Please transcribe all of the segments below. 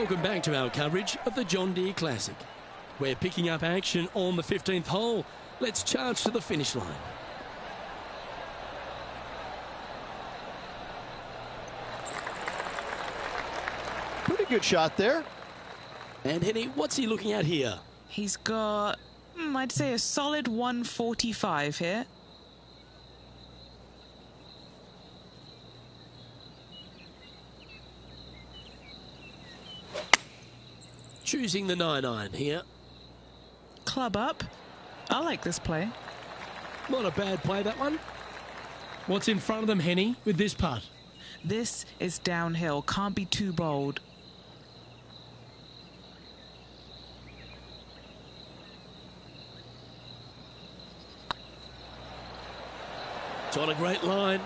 Welcome back to our coverage of the John Deere Classic. We're picking up action on the 15th hole. Let's charge to the finish line. Pretty good shot there. And Henny, what's he looking at here? He's got, I'd say, a solid 145 here. Choosing the 9-iron here. Club up. I like this play. Not a bad play, that one. What's in front of them, Henny, with this putt? This is downhill. Can't be too bold. It's on a great line.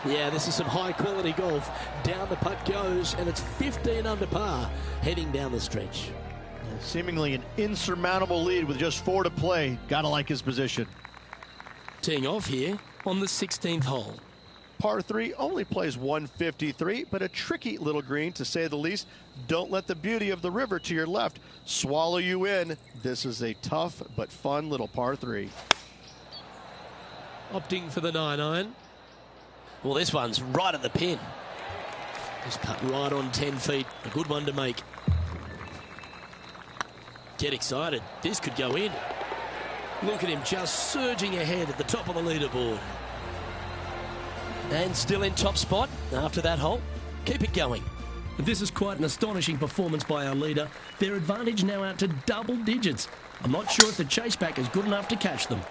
Yeah, this is some high-quality golf. Down the putt goes, and it's 15 under par, heading down the stretch. Seemingly an insurmountable lead with just 4 to play. Gotta like his position. Teeing off here on the 16th hole. Par 3 only plays 153, but a tricky little green, to say the least. Don't let the beauty of the river to your left swallow you in. This is a tough but fun little par 3. Opting for the 9-iron. Well, this one's right at the pin. This putt right on 10 feet. A good one to make. Get excited. This could go in. Look at him just surging ahead at the top of the leaderboard. And still in top spot after that hole. Keep it going. This is quite an astonishing performance by our leader. Their advantage now out to double digits. I'm not sure if the chase back is good enough to catch them.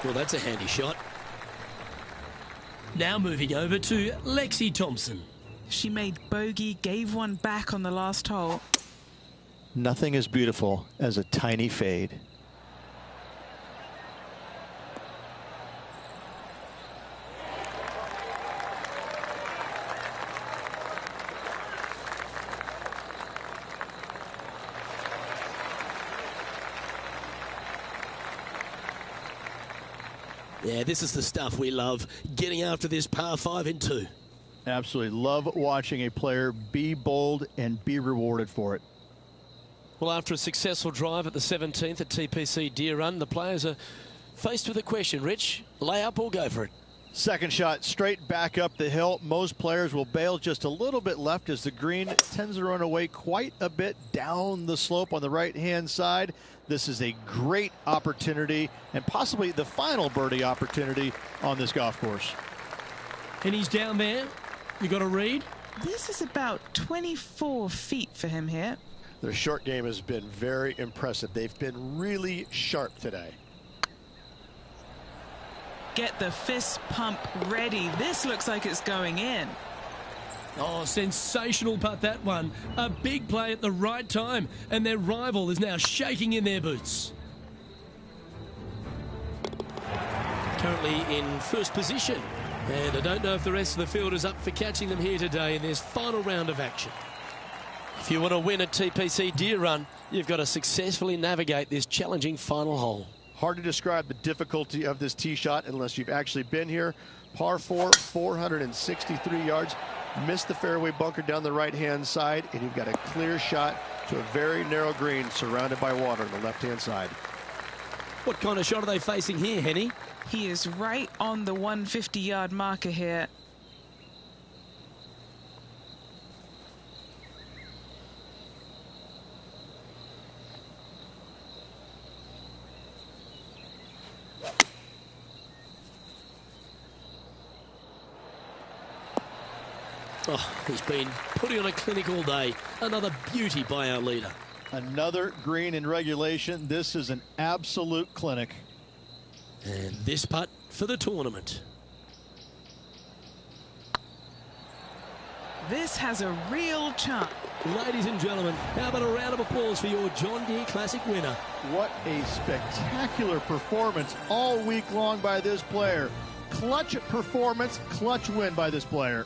Well, that's a handy shot. Now moving over to Lexi Thompson. She made bogey, gave one back on the last hole. Nothing as beautiful as a tiny fade. Yeah, this is the stuff we love, getting after this par 5 in 2. Absolutely love watching a player be bold and be rewarded for it. Well, after a successful drive at the 17th at TPC Deere Run, the players are faced with a question. Rich, lay up or go for it? Second shot straight back up the hill. Most players will bail just a little bit left as the green tends to run away quite a bit down the slope on the right-hand side. This is a great opportunity and possibly the final birdie opportunity on this golf course. And he's down there. You got a read? This is about 24 feet for him here. Their short game has been very impressive. They've been really sharp today. Get the fist pump ready. This looks like it's going in. Oh, sensational putt, that one. A big play at the right time, and their rival is now shaking in their boots. Currently in first position. And I don't know if the rest of the field is up for catching them here today in this final round of action. If you want to win at TPC Deere Run, you've got to successfully navigate this challenging final hole. Hard to describe the difficulty of this tee shot unless you've actually been here. Par 4, 463 yards. Missed the fairway bunker down the right-hand side, and you've got a clear shot to a very narrow green surrounded by water on the left-hand side. What kind of shot are they facing here, Henny? He is right on the 150-yard marker here. Oh, he's been putting on a clinic all day. Another beauty by our leader. Another green in regulation. This is an absolute clinic. And this putt for the tournament. This has a real chance. Ladies and gentlemen, how about a round of applause for your John Deere Classic winner? What a spectacular performance all week long by this player. Clutch performance, clutch win by this player.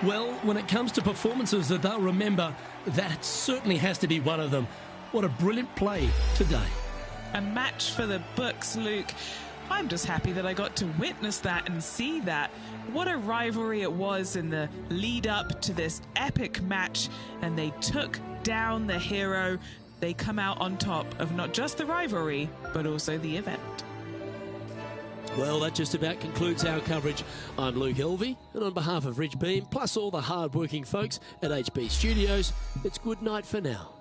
Well, when it comes to performances that they'll remember, that certainly has to be one of them. What a brilliant play today. A match for the books, Luke. I'm just happy that I got to witness that and see that. What a rivalry it was in the lead up to this epic match, and they took down the hero. They come out on top of not just the rivalry, but also the event. Well, that just about concludes our coverage. I'm Luke Elvey, and on behalf of Rich Beam, plus all the hard-working folks at HB Studios, it's good night for now.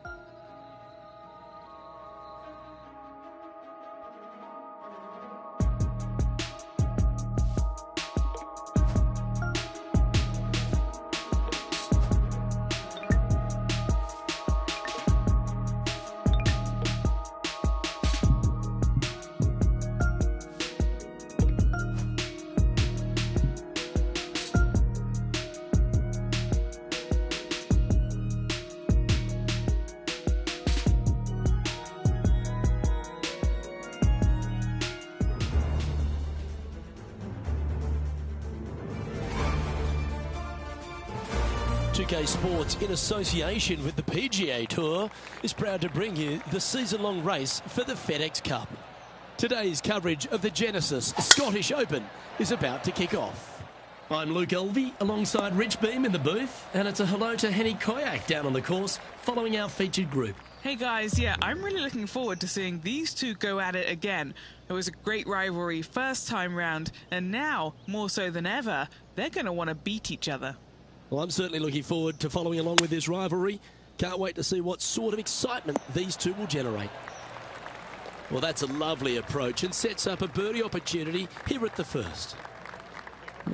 UK Sports, in association with the PGA Tour, is proud to bring you the season-long race for the FedEx Cup. Today's coverage of the Genesis Scottish Open is about to kick off. I'm Luke Elvey, alongside Rich Beam in the booth, and it's a hello to Henny Koyak down on the course, following our featured group. Hey guys, yeah, I'm really looking forward to seeing these two go at it again. It was a great rivalry first time round, and now, more so than ever, they're going to want to beat each other. Well, I'm certainly looking forward to following along with this rivalry. Can't wait to see what sort of excitement these two will generate. Well, that's a lovely approach and sets up a birdie opportunity here at the first.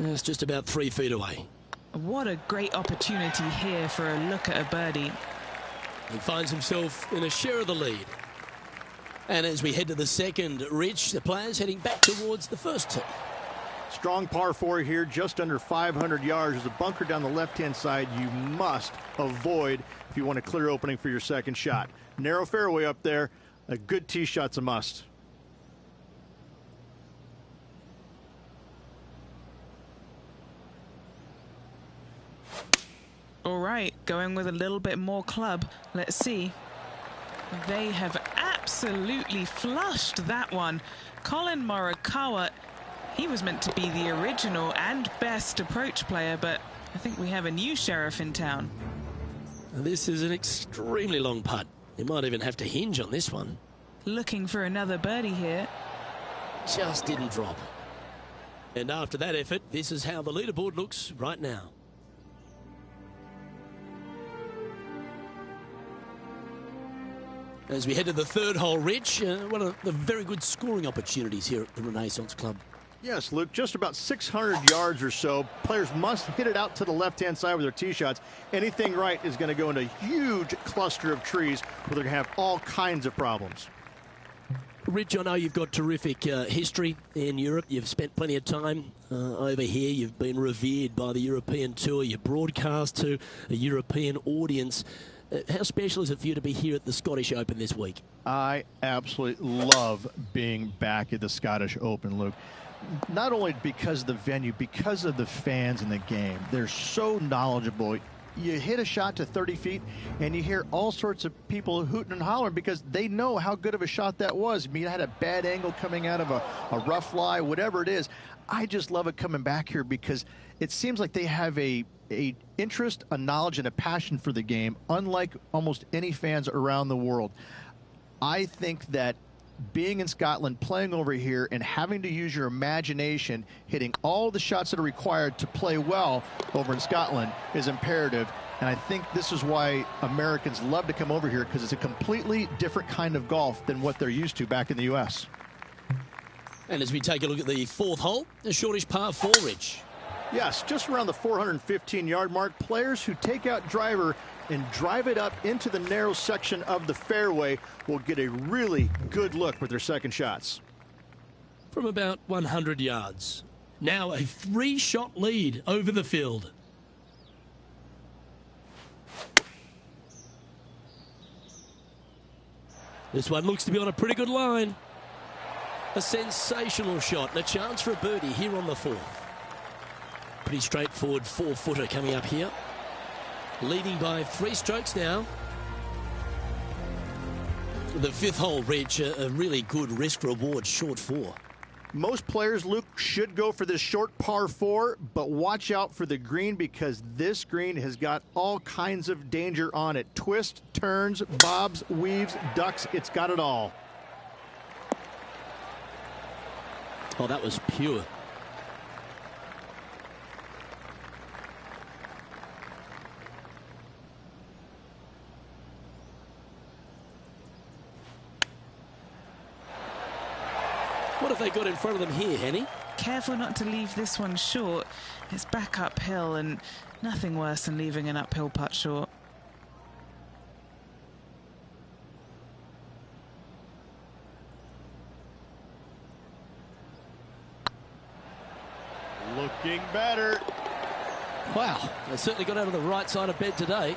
It's just about 3 feet away. What a great opportunity here for a look at a birdie. He finds himself in a share of the lead. And as we head to the second, Rich, the players heading back towards the first tee. Strong par 4 here, just under 500 yards. There's a bunker down the left-hand side you must avoid if you want a clear opening for your second shot. Narrow fairway up there. A good tee shot's a must. All right, going with a little bit more club. Let's see. They have absolutely flushed that one. Colin Morikawa, he was meant to be the original and best approach player, but I think we have a new sheriff in town. This is an extremely long putt. He might even have to hinge on this one. Looking for another birdie here. Just didn't drop. And after that effort, this is how the leaderboard looks right now. As we head to the third hole, Rich, one of the very good scoring opportunities here at the Renaissance Club. Yes, Luke, just about 600 yards or so. Players must hit it out to the left-hand side with their tee shots. Anything right is going to go into a huge cluster of trees where they're going to have all kinds of problems. Rich, I know you've got terrific history in Europe. You've spent plenty of time over here. You've been revered by the European Tour. You broadcast to a European audience. How special is it for you to be here at the Scottish Open this week? I absolutely love being back at the Scottish Open, Luke. Not only because of the venue, because of the fans in the game. They're so knowledgeable. You hit a shot to 30 feet, and you hear all sorts of people hooting and hollering because they know how good of a shot that was. I mean, it had a bad angle coming out of a rough lie, whatever it is. I just love it coming back here because it seems like they have a interest, a knowledge, and a passion for the game, unlike almost any fans around the world. I think that being in Scotland, playing over here, and having to use your imagination, hitting all the shots that are required to play well over in Scotland is imperative. And I think this is why Americans love to come over here, because it's a completely different kind of golf than what they're used to back in the U.S. And as we take a look at the fourth hole, a shortish par 4, Rich. Yes, just around the 415-yard mark. Players who take out driver and drive it up into the narrow section of the fairway will get a really good look with their second shots. From about 100 yards. Now a 3-shot lead over the field. This one looks to be on a pretty good line. A sensational shot and a chance for a birdie here on the fourth. Pretty straightforward 4-footer coming up here. Leading by 3 strokes now. The fifth hole, Rich, a really good risk-reward short four. Most players, Luke, should go for this short par 4, but watch out for the green because this green has got all kinds of danger on it. Twists, turns, bobs, weaves, ducks, it's got it all. Oh, that was pure. What have they got in front of them here, Henny? Careful not to leave this one short. It's back uphill and nothing worse than leaving an uphill putt short. Looking better. Wow, they certainly got out of the right side of bed today.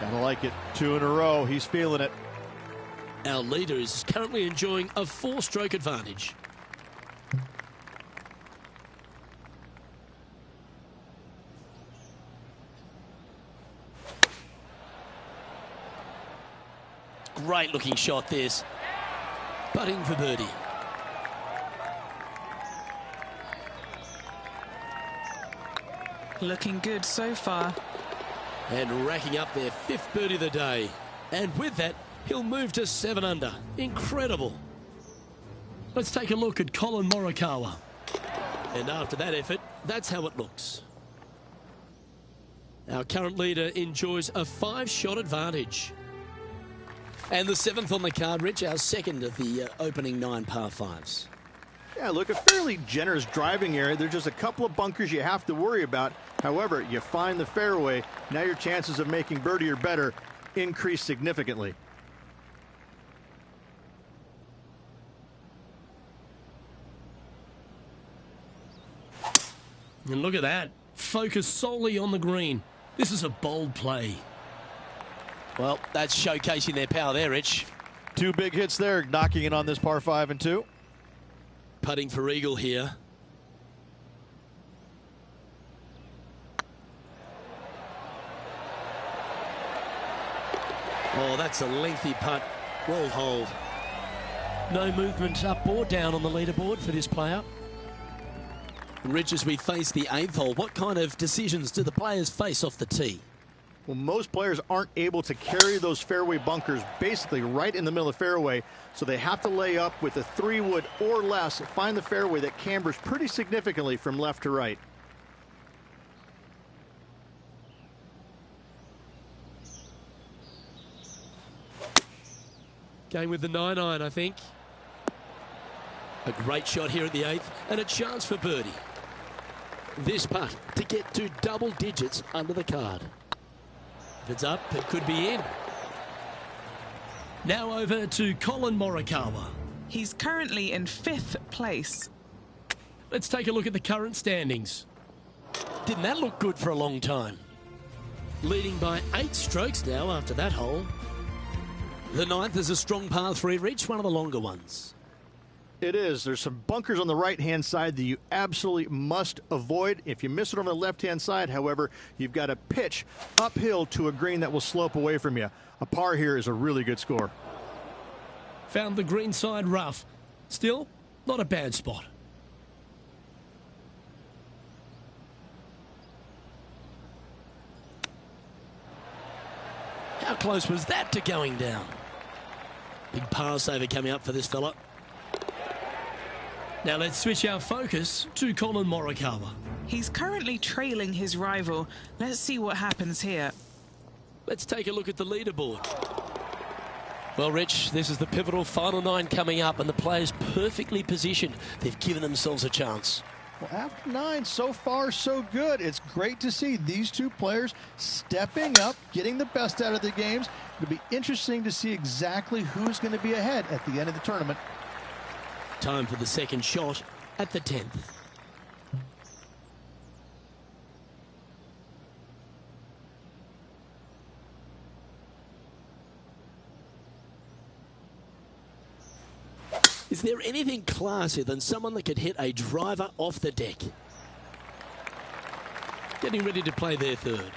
Gotta like it. 2 in a row. He's feeling it. Our leader is currently enjoying a 4-stroke advantage. Great looking shot this. Putting for birdie. Looking good so far. And racking up their 5th birdie of the day. And with that, he'll move to 7 under. Incredible. Let's take a look at Colin Morikawa. And after that effort, that's how it looks. Our current leader enjoys a 5-shot advantage. And the 7th on the card, Rich, our second of the opening 9 par 5s. Yeah, look, a fairly generous driving area. There's just a couple of bunkers you have to worry about. However, you find the fairway. Now your chances of making birdie or better increase significantly. And look at that. Focus solely on the green. This is a bold play. Well, that's showcasing their power there, Rich. 2 big hits there, knocking it on this par 5 and 2. Putting for eagle here. Oh, that's a lengthy putt. Well holed. No movement up or down on the leaderboard for this player. Rich, as we face the 8th hole, what kind of decisions do the players face off the tee? Well, most players aren't able to carry those fairway bunkers basically right in the middle of the fairway, so they have to lay up with a 3-wood or less, find the fairway that cambers pretty significantly from left to right. Going with the 9-iron, I think. A great shot here at the 8th, and a chance for birdie. This putt to get to double digits under the card. If it's up, it could be in. Now over to Colin Morikawa. He's currently in 5th place. Let's take a look at the current standings. Didn't that look good for a long time? Leading by 8 strokes now after that hole. The 9th is a strong par 3 reach, one of the longer ones. It is. There's some bunkers on the right-hand side that you absolutely must avoid. If you miss it on the left-hand side, however, you've got to pitch uphill to a green that will slope away from you. A par here is a really good score. Found the green side rough. Still, not a bad spot. How close was that to going down? Big par saver coming up for this fella. Now let's switch our focus to Colin Morikawa. He's currently trailing his rival. Let's see what happens here. Let's take a look at the leaderboard. Well, Rich, this is the pivotal final 9 coming up, and the players perfectly positioned. They've given themselves a chance. Well, after 9, so far so good. It's great to see these 2 players stepping up, getting the best out of the games. It'll be interesting to see exactly who's going to be ahead at the end of the tournament. Time for the second shot at the 10th. Is there anything classier than someone that could hit a driver off the deck? Getting ready to play their 3rd.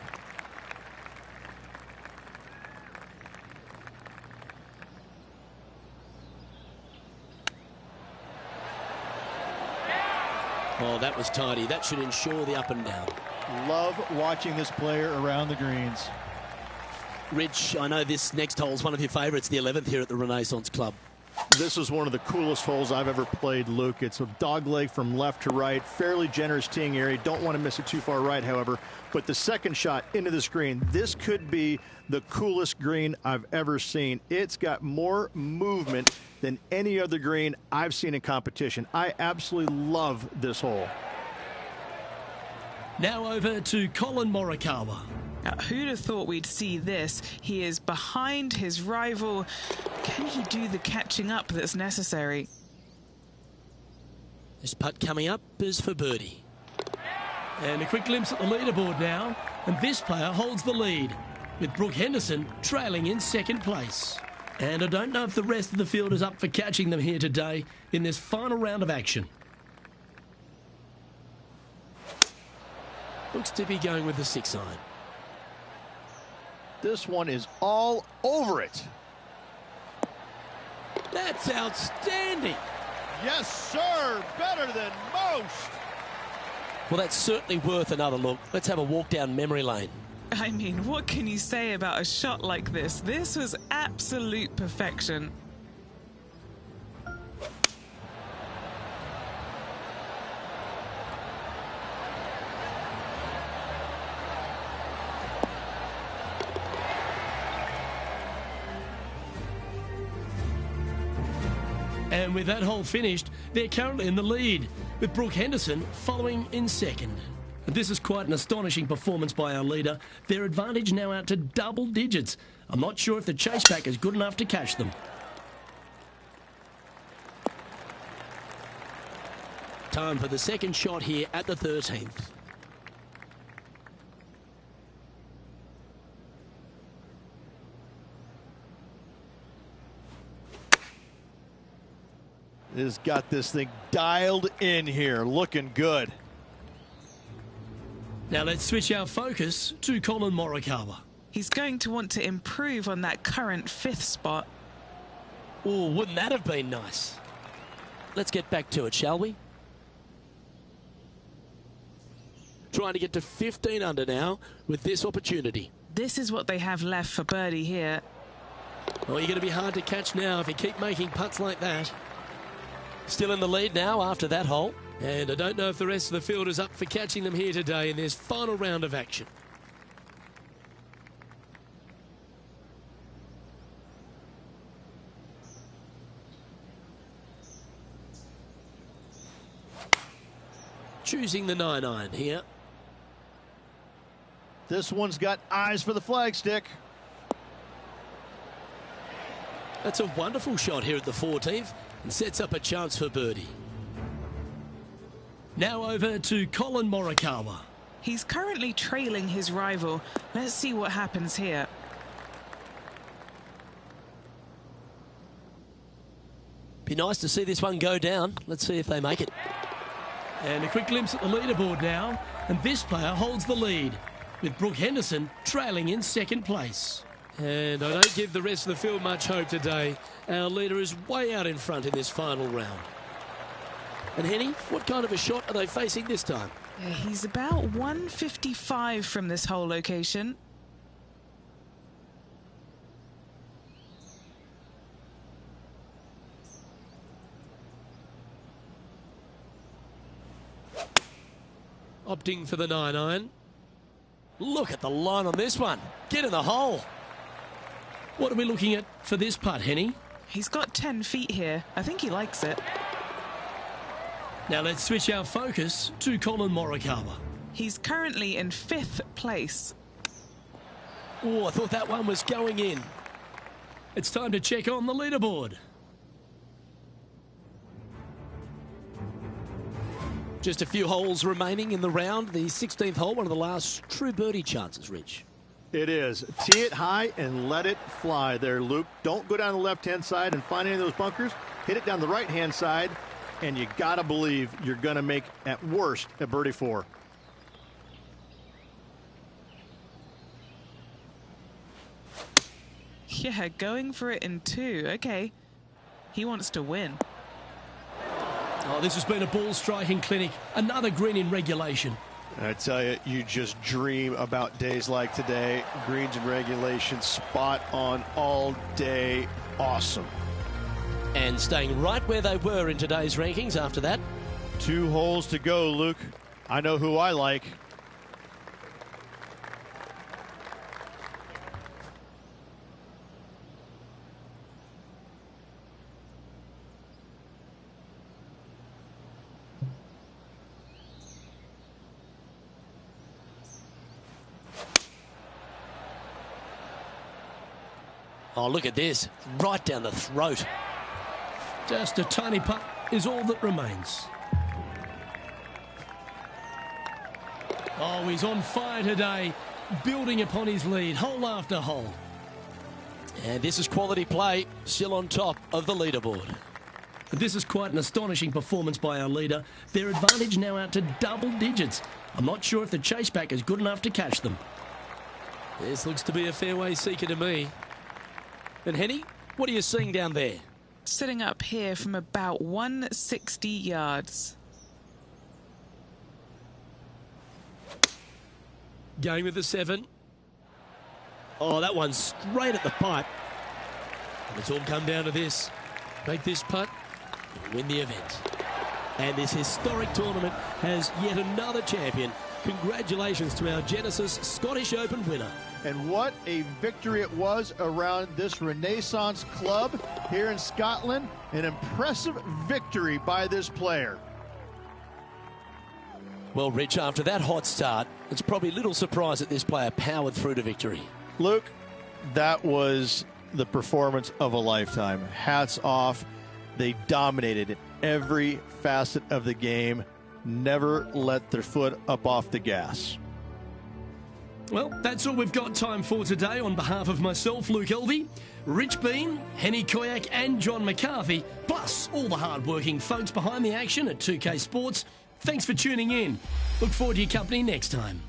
Oh, that was tidy. That should ensure the up and down. Love watching this player around the greens. Rich, I know this next hole is one of your favourites, the 11th here at the Renaissance Club. This is one of the coolest holes I've ever played, Luke. It's a dogleg from left to right, fairly generous teeing area. Don't want to miss it too far right, however. But the second shot into this green, this could be the coolest green I've ever seen. It's got more movement than any other green I've seen in competition. I absolutely love this hole. Now over to Colin Morikawa. Now, who'd have thought we'd see this? He is behind his rival. Can he do the catching up that's necessary? This putt coming up is for birdie. And a quick glimpse at the leaderboard now. And this player holds the lead, with Brooke Henderson trailing in second place. And I don't know if the rest of the field is up for catching them here today in this final round of action. Looks to be going with the 6-iron. This one is all over it. That's outstanding. Yes, sir. Better than most. Well, that's certainly worth another look. Let's have a walk down memory lane. I mean, what can you say about a shot like this? This was absolute perfection. And with that hole finished, they're currently in the lead, with Brooke Henderson following in second. This is quite an astonishing performance by our leader. Their advantage now out to double digits. I'm not sure if the chase back is good enough to catch them. Time for the second shot here at the 13th. Has got this thing dialed in here, looking good. Now let's switch our focus to Colin Morikawa. He's going to want to improve on that current 5th spot. Oh, wouldn't that have been nice? Let's get back to it, shall we? Trying to get to 15 under now with this opportunity. This is what they have left for birdie here. Oh, you're going to be hard to catch now if you keep making putts like that. Still in the lead now after that hole. And I don't know if the rest of the field is up for catching them here today in this final round of action. Choosing the 9-iron here. This one's got eyes for the flagstick. That's a wonderful shot here at the 14th and sets up a chance for birdie. Now over to Colin Morikawa. He's currently trailing his rival. Let's see what happens here. Be nice to see this one go down. Let's see if they make it. And a quick glimpse at the leaderboard now. And this player holds the lead, with Brooke Henderson trailing in second place. And I don't give the rest of the field much hope today. Our leader is way out in front in this final round. And Henny, what kind of a shot are they facing this time? Yeah, he's about 155 from this hole location. Opting for the 9-iron. Look at the line on this one. Get in the hole. What are we looking at for this putt, Henny? He's got 10 feet here. I think he likes it. Now let's switch our focus to Colin Morikawa. He's currently in 5th place. Oh, I thought that one was going in. It's time to check on the leaderboard. Just a few holes remaining in the round. The 16th hole, one of the last true birdie chances, Rich. It is. Tee it high and let it fly there, Luke. Don't go down the left-hand side and find any of those bunkers. Hit it down the right-hand side, and you got to believe you're going to make, at worst, a birdie 4. Yeah, going for it in 2. Okay. He wants to win. Oh, this has been a ball-striking clinic. Another green in regulation. I tell you, you just dream about days like today. Greens in regulation, spot on all day. Awesome. And staying right where they were in today's rankings after that. 2 holes to go, Luke. I know who I like. Oh, look at this. Right down the throat. Just a tiny putt is all that remains. Oh, he's on fire today, building upon his lead, hole after hole. And this is quality play, still on top of the leaderboard. This is quite an astonishing performance by our leader. Their advantage now out to double digits. I'm not sure if the chase back is good enough to catch them. This looks to be a fairway seeker to me. And Henny, what are you seeing down there? Sitting up here from about 160 yards. Going with the 7. Oh, that one's straight at the pipe. And it's all come down to this. Make this putt, win the event. And this historic tournament has yet another champion. Congratulations to our Genesis Scottish Open winner. And what a victory it was around this Renaissance club here in Scotland. An impressive victory by this player. Well, Rich, after that hot start, it's probably little surprise that this player powered through to victory. Luke, that was the performance of a lifetime. Hats off. They dominated every facet of the game. Never let their foot up off the gas. Well, that's all we've got time for today. On behalf of myself, Luke Elvey, Rich Bean, Henny Koyak and John McCarthy, plus all the hard-working folks behind the action at 2K Sports, thanks for tuning in. Look forward to your company next time.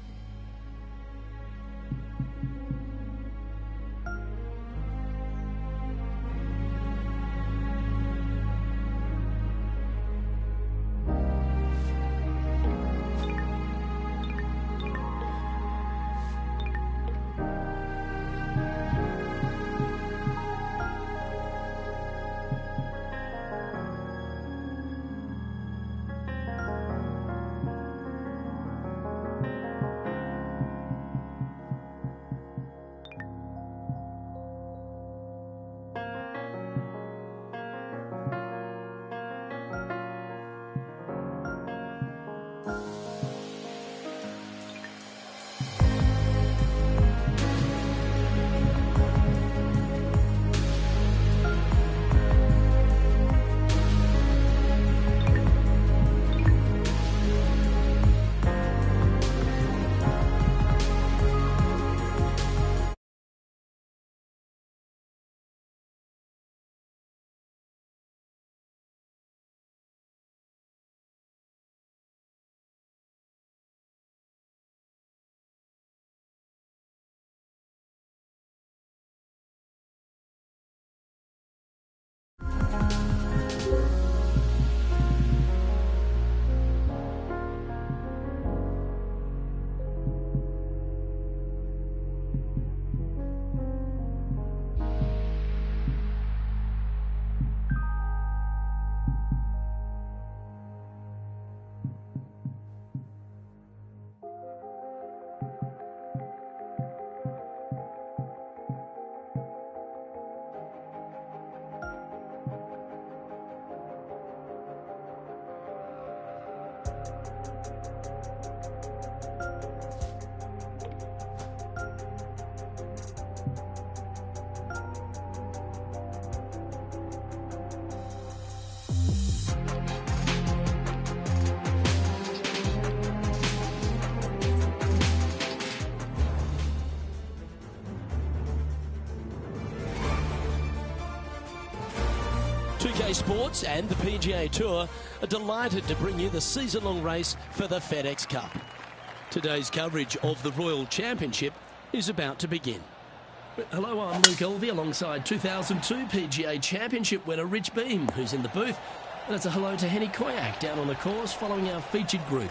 Sports and the PGA Tour are delighted to bring you the season-long race for the FedEx Cup. Today's coverage of the Royal Championship is about to begin. Hello, I'm Luke Elvey alongside 2002 PGA Championship winner Rich Beam, who's in the booth. And it's a hello to Henny Koyak down on the course following our featured group.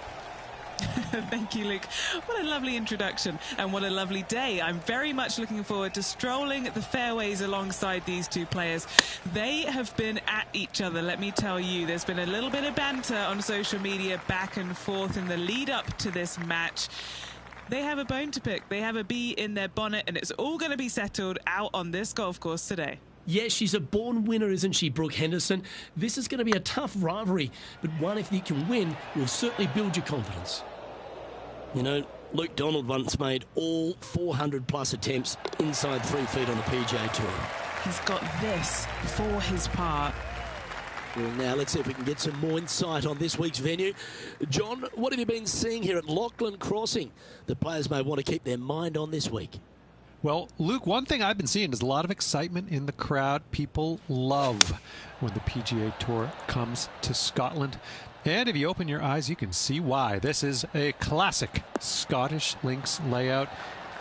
Thank you, Luke. What a lovely introduction and what a lovely day. I'm very much looking forward to strolling the fairways alongside these two players. They have been at each other, let me tell you. There's been a little bit of banter on social media back and forth in the lead up to this match. They have a bone to pick. They have a bee in their bonnet, and it's all going to be settled out on this golf course today. Yes, she's a born winner, isn't she, Brooke Henderson? This is going to be a tough rivalry, but one, if you can win, will certainly build your confidence. You know, Luke Donald once made all 400-plus attempts inside 3 feet on the PGA Tour. He's got this for his part. Well, now let's see if we can get some more insight on this week's venue. John, what have you been seeing here at Lachlan Crossing the players may want to keep their mind on this week? Well, Luke, one thing I've been seeing is a lot of excitement in the crowd. People love when the PGA Tour comes to Scotland. And if you open your eyes, you can see why. This is a classic Scottish links layout.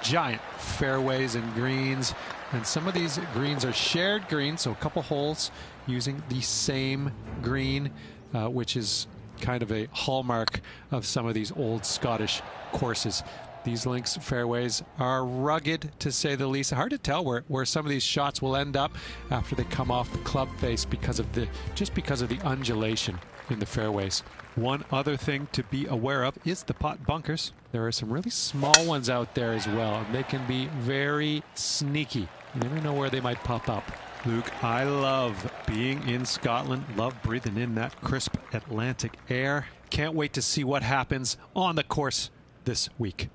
Giant fairways and greens. And some of these greens are shared greens, so a couple holes using the same green, which is kind of a hallmark of some of these old Scottish courses. These links fairways are rugged, to say the least. Hard to tell where some of these shots will end up after they come off the club face because of the undulation in the fairways. One other thing to be aware of is the pot bunkers. There are some really small ones out there as well, and they can be very sneaky. You never know where they might pop up. Luke, I love being in Scotland, love breathing in that crisp Atlantic air. Can't wait to see what happens on the course this week.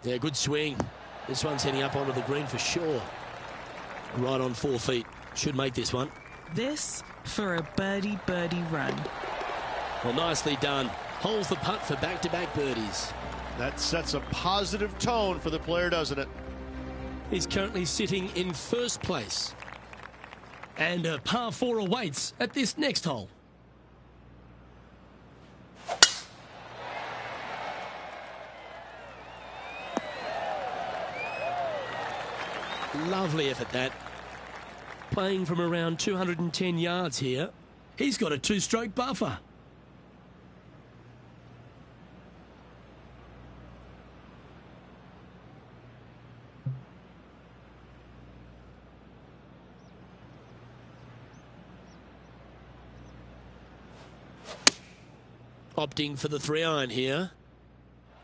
Yeah, good swing. This one's heading up onto the green for sure. Right on 4 feet. Should make this one. This for a birdie run. Well, nicely done. Holds the putt for back-to-back birdies. That sets a positive tone for the player, doesn't it? He's currently sitting in first place. And a par 4 awaits at this next hole. Lovely effort, that. Playing from around 210 yards here. He's got a 2-stroke buffer. Opting for the 3-iron here.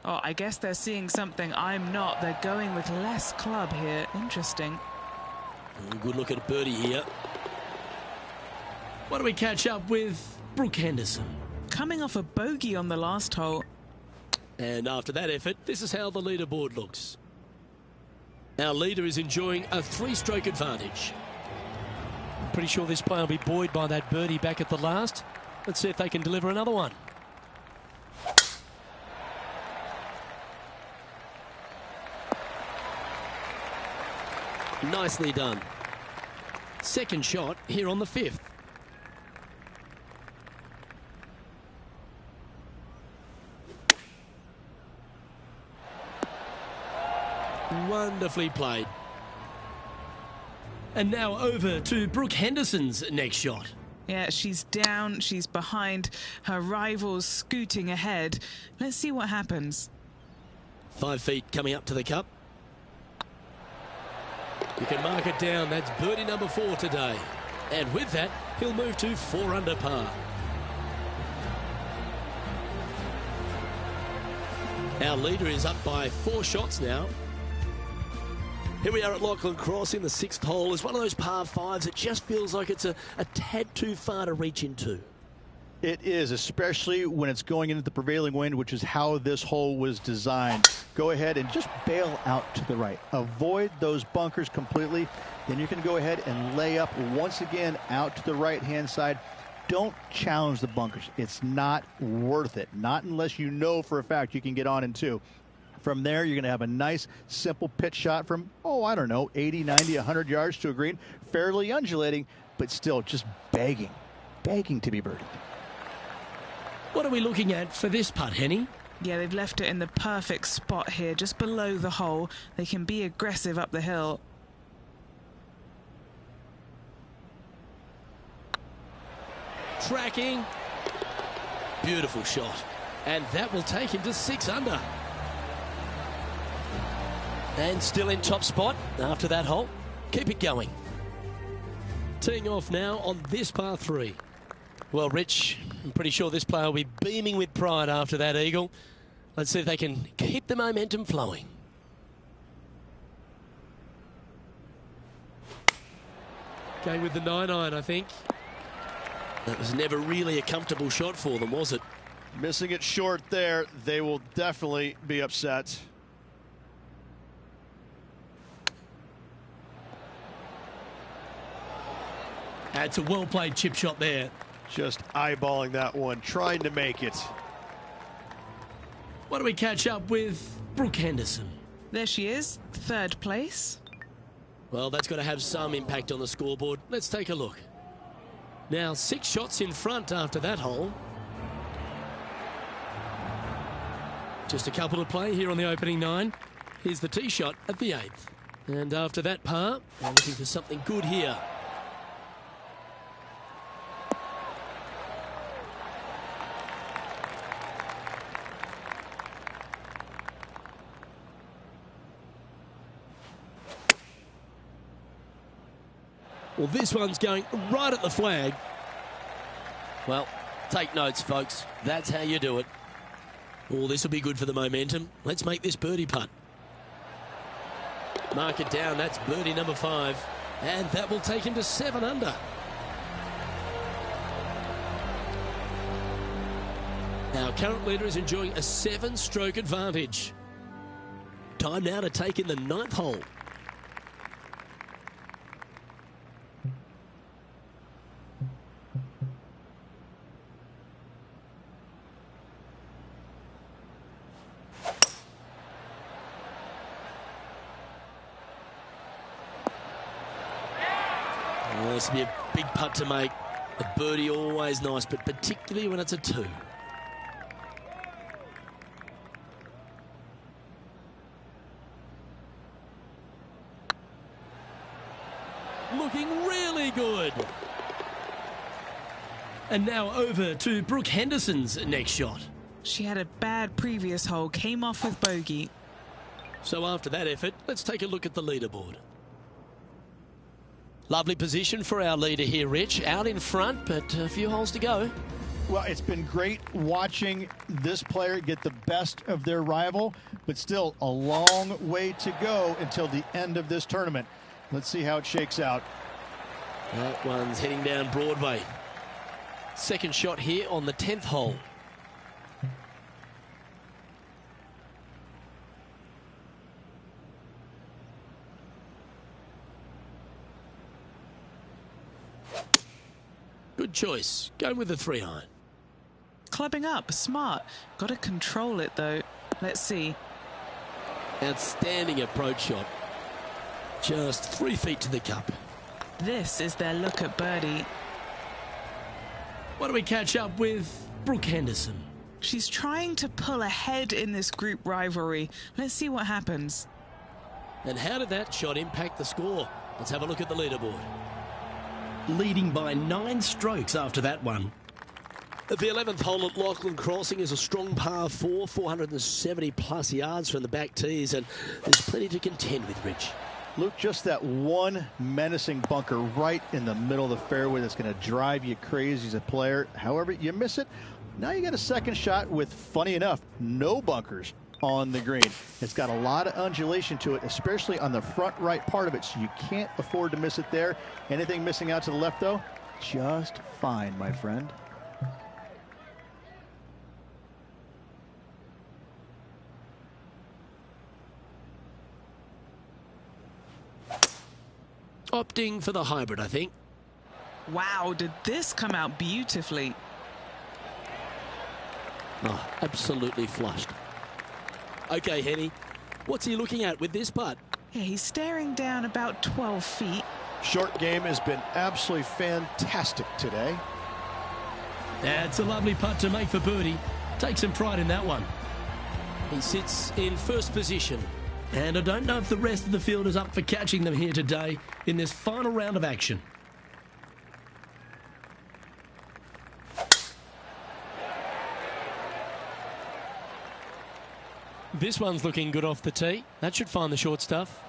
Oh, I guess they're seeing something I'm not. They're going with less club here. Interesting. Good look at a birdie here. Why don't we catch up with Brooke Henderson? Coming off a bogey on the last hole. And after that effort, this is how the leaderboard looks. Our leader is enjoying a 3-stroke advantage. I'm pretty sure this player will be buoyed by that birdie back at the last. Let's see if they can deliver another one. Nicely done. Second shot here on the 5th. Wonderfully played. And now over to Brooke Henderson's next shot. Yeah, she's down, she's behind, her rivals scooting ahead. Let's see what happens. 5 feet coming up to the cup. You can mark it down. That's birdie number 4 today. And with that, he'll move to 4 under par. Our leader is up by 4 shots now. Here we are at Lachlan Crossing. The 6th hole is one of those par 5s that just feels like it's a tad too far to reach into. It is, especially when it's going into the prevailing wind, which is how this hole was designed. Go ahead and just bail out to the right. Avoid those bunkers completely. Then you can go ahead and lay up once again out to the right-hand side. Don't challenge the bunkers. It's not worth it. Not unless you know for a fact you can get on in 2. From there, you're going to have a nice, simple pitch shot from, I don't know, 80, 90, 100 yards to a green. Fairly undulating, but still just begging to be birdied. What are we looking at for this putt, Henny? Yeah, they've left it in the perfect spot here, just below the hole. They can be aggressive up the hill. tracking. Beautiful shot. And that will take him to 6 under. And still in top spot after that hole. Keep it going. Teeing off now on this par 3. Well, Rich, I'm pretty sure this player will be beaming with pride after that eagle. Let's see if they can keep the momentum flowing. Going with the 9-iron, I think. That was never really a comfortable shot for them, was it? Missing it short there, they will definitely be upset. It's a well-played chip shot there. Just eyeballing that one, trying to make it. What do we catch up with Brooke Henderson? There she is, 3rd place. Well, that's got to have some impact on the scoreboard. Let's take a look. Now, 6 shots in front after that hole. Just a couple to play here on the opening 9. Here's the tee shot at the 8th. And after that par, they're looking for something good here. Well, this one's going right at the flag. Well, take notes, folks. That's how you do it. Oh, this will be good for the momentum. Let's make this birdie putt. Mark it down. That's birdie number 5. And that will take him to 7 under. Our current leader is enjoying a 7-stroke advantage. Time now to take in the 9th hole. Well, this will be a big putt to make. A birdie always nice, but particularly when it's a 2. Looking really good. And now over to Brooke Henderson's next shot. She had a bad previous hole, came off with bogey. So after that effort, let's take a look at the leaderboard. Lovely position for our leader here, Rich. Out in front, but a few holes to go. Well, it's been great watching this player get the best of their rival, but still a long way to go until the end of this tournament. Let's see how it shakes out. That one's heading down Broadway. Second shot here on the 10th hole. Good choice. Going with the 3-iron. Clubbing up, smart. Got to control it though. Let's see. Outstanding approach shot. Just 3 feet to the cup. This is their look at birdie. What do we catch up with Brooke Henderson? She's trying to pull ahead in this group rivalry. Let's see what happens. And how did that shot impact the score? Let's have a look at the leaderboard. Leading by 9 strokes after that one. At the 11th hole at Lachlan Crossing is a strong par 4, 470 plus yards from the back tees, and there's plenty to contend with, Rich. Luke, just that one menacing bunker right in the middle of the fairway that's going to drive you crazy as a player. However, you miss it. Now you got a second shot with, funny enough, no bunkers on the green. It's got a lot of undulation to it, especially on the front right part of it, so you can't afford to miss it there. Anything missing out to the left, though, just fine, my friend. Opting for the hybrid, I think. Wow, did this come out beautifully. Oh, absolutely flushed. Okay, Henny, what's he looking at with this putt? Yeah, he's staring down about 12 feet. Short game has been absolutely fantastic today. That's a lovely putt to make for birdie. Take some pride in that one. He sits in first position. And I don't know if the rest of the field is up for catching them here today in this final round of action. This one's looking good off the tee. That should find the short stuff.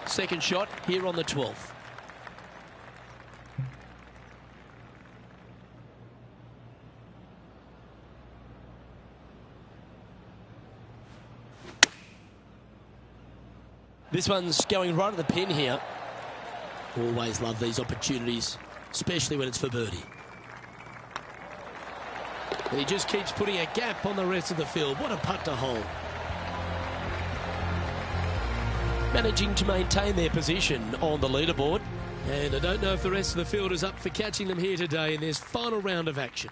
Second shot here on the 12th. This one's going right at the pin here. Always love these opportunities, especially when it's for birdie. And he just keeps putting a gap on the rest of the field. What a putt to hole. Managing to maintain their position on the leaderboard. And I don't know if the rest of the field is up for catching them here today in this final round of action.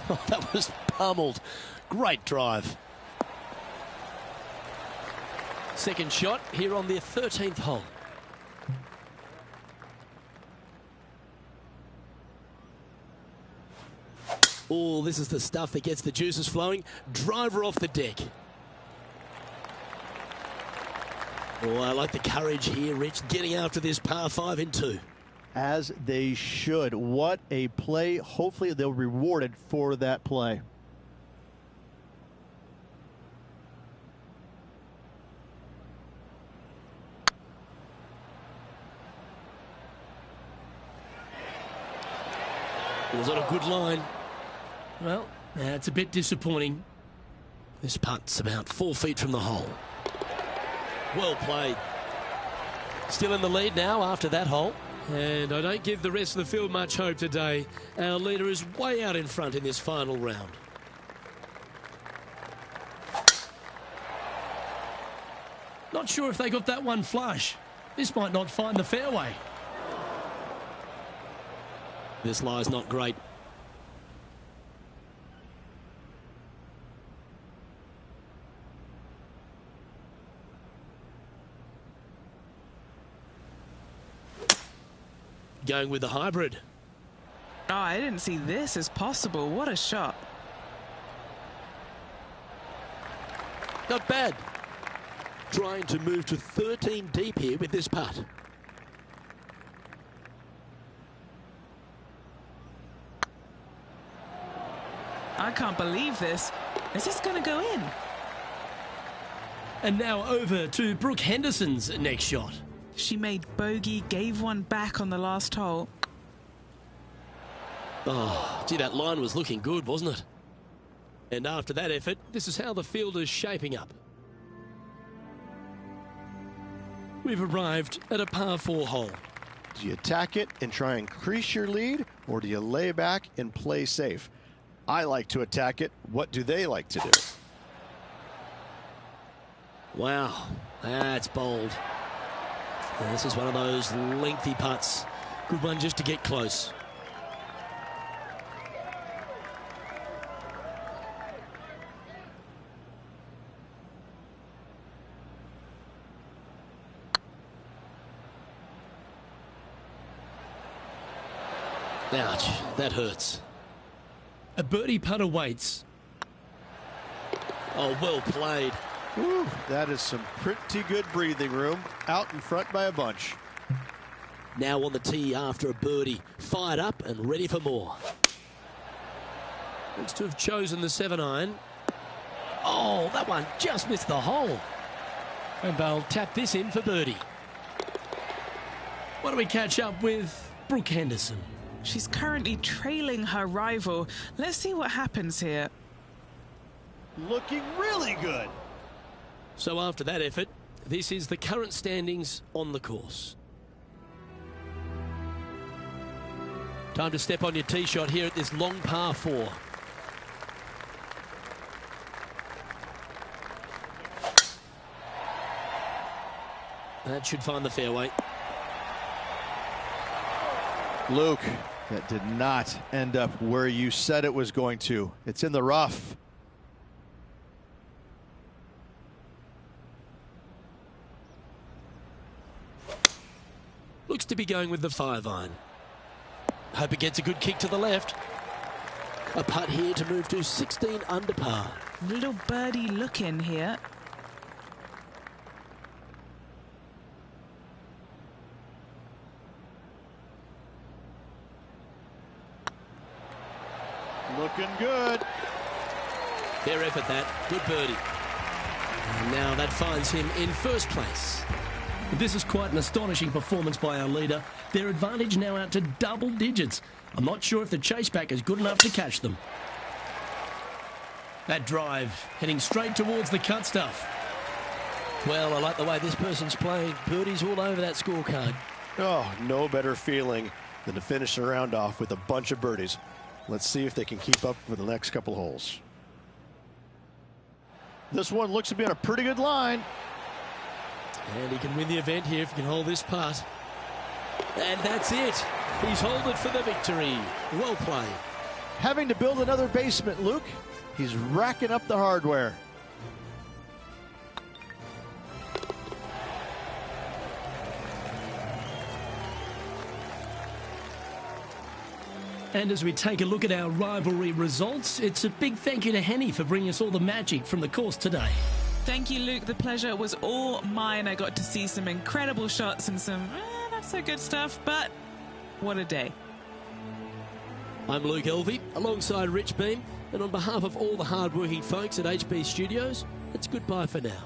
Oh, that was pummeled. Great drive. Second shot here on their 13th hole. Oh, this is the stuff that gets the juices flowing. Driver off the deck. Oh, I like the courage here, Rich, getting after this par 5 in 2. As they should. What a play. Hopefully they'll be rewarded for that play. It was on a good line. Well, that's a bit disappointing. This putt's about 4 feet from the hole. Well played. Still in the lead now after that hole. And I don't give the rest of the field much hope today. Our leader is way out in front in this final round. Not sure if they got that one flush. This might not find the fairway. This lie's not great. Going with the hybrid. Oh, I didn't see this as possible. What a shot. Not bad. Trying to move to 13 deep here with this putt. I can't believe this. Is this going to go in? And now over to Brooke Henderson's next shot. She made bogey, gave one back on the last hole. Oh, gee, that line was looking good, wasn't it? And after that effort, this is how the field is shaping up. We've arrived at a par 4 hole. Do you attack it and try and increase your lead, or do you lay back and play safe? I like to attack it. What do they like to do? Wow, that's bold. And this is one of those lengthy putts. Good one just to get close. Ouch, that hurts. A birdie putt awaits. Oh, well played. Whew, that is some pretty good breathing room. Out in front by a bunch. Now on the tee after a birdie. Fired up and ready for more. Looks to have chosen the 7-iron. Oh, that one just missed the hole. And they'll tap this in for birdie. Why don't we catch up with Brooke Henderson? She's currently trailing her rival. Let's see what happens here. Looking really good. So after that effort, this is the current standings on the course. Time to step on your tee shot here at this long par 4. That should find the fairway. Luke, that did not end up where you said it was going to. It's in the rough. Looks to be going with the 5-iron. Hope it gets a good kick to the left. A putt here to move to 16 under par. Little birdie look in here. Looking good. Fair effort that. Good birdie. And now that finds him in first place. This is quite an astonishing performance by our leader. Their advantage now out to double digits. I'm not sure if the chase back is good enough to catch them. That drive heading straight towards the cut stuff. Well, I like the way this person's playing. Birdies all over that scorecard. Oh, no better feeling than to finish the round off with a bunch of birdies. Let's see if they can keep up for the next couple holes. This one looks to be on a pretty good line. And he can win the event here if he can hold this putt. And that's it. He's holded for the victory. Well played. Having to build another basement, Luke. He's racking up the hardware. And as we take a look at our rivalry results, it's a big thank you to Henny for bringing us all the magic from the course today. Thank you, Luke. The pleasure was all mine. I got to see some incredible shots and some not so good stuff, but what a day. I'm Luke Elvey, alongside Rich Beam, and on behalf of all the hard-working folks at HB Studios, it's goodbye for now.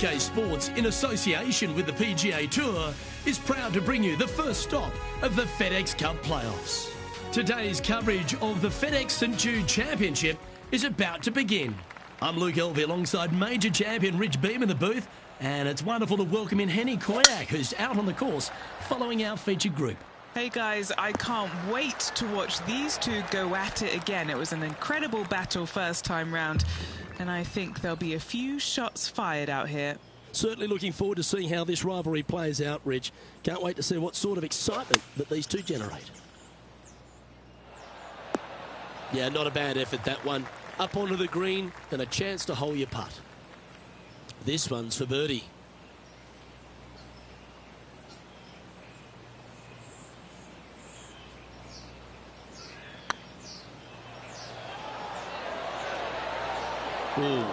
UK Sports, in association with the PGA Tour, is proud to bring you the first stop of the FedEx Cup playoffs. Today's coverage of the FedEx St Jude Championship is about to begin. I'm Luke Elvey alongside major champion Rich Beem in the booth, and it's wonderful to welcome in Henny Koyak, who's out on the course following our featured group. Hey guys, I can't wait to watch these two go at it again. It was an incredible battle first time round, and I think there'll be a few shots fired out here. Certainly looking forward to seeing how this rivalry plays out, Rich. Can't wait to see what sort of excitement that these two generate. Yeah, not a bad effort, that one. Up onto the green and a chance to hole your putt. This one's for birdie. Ooh.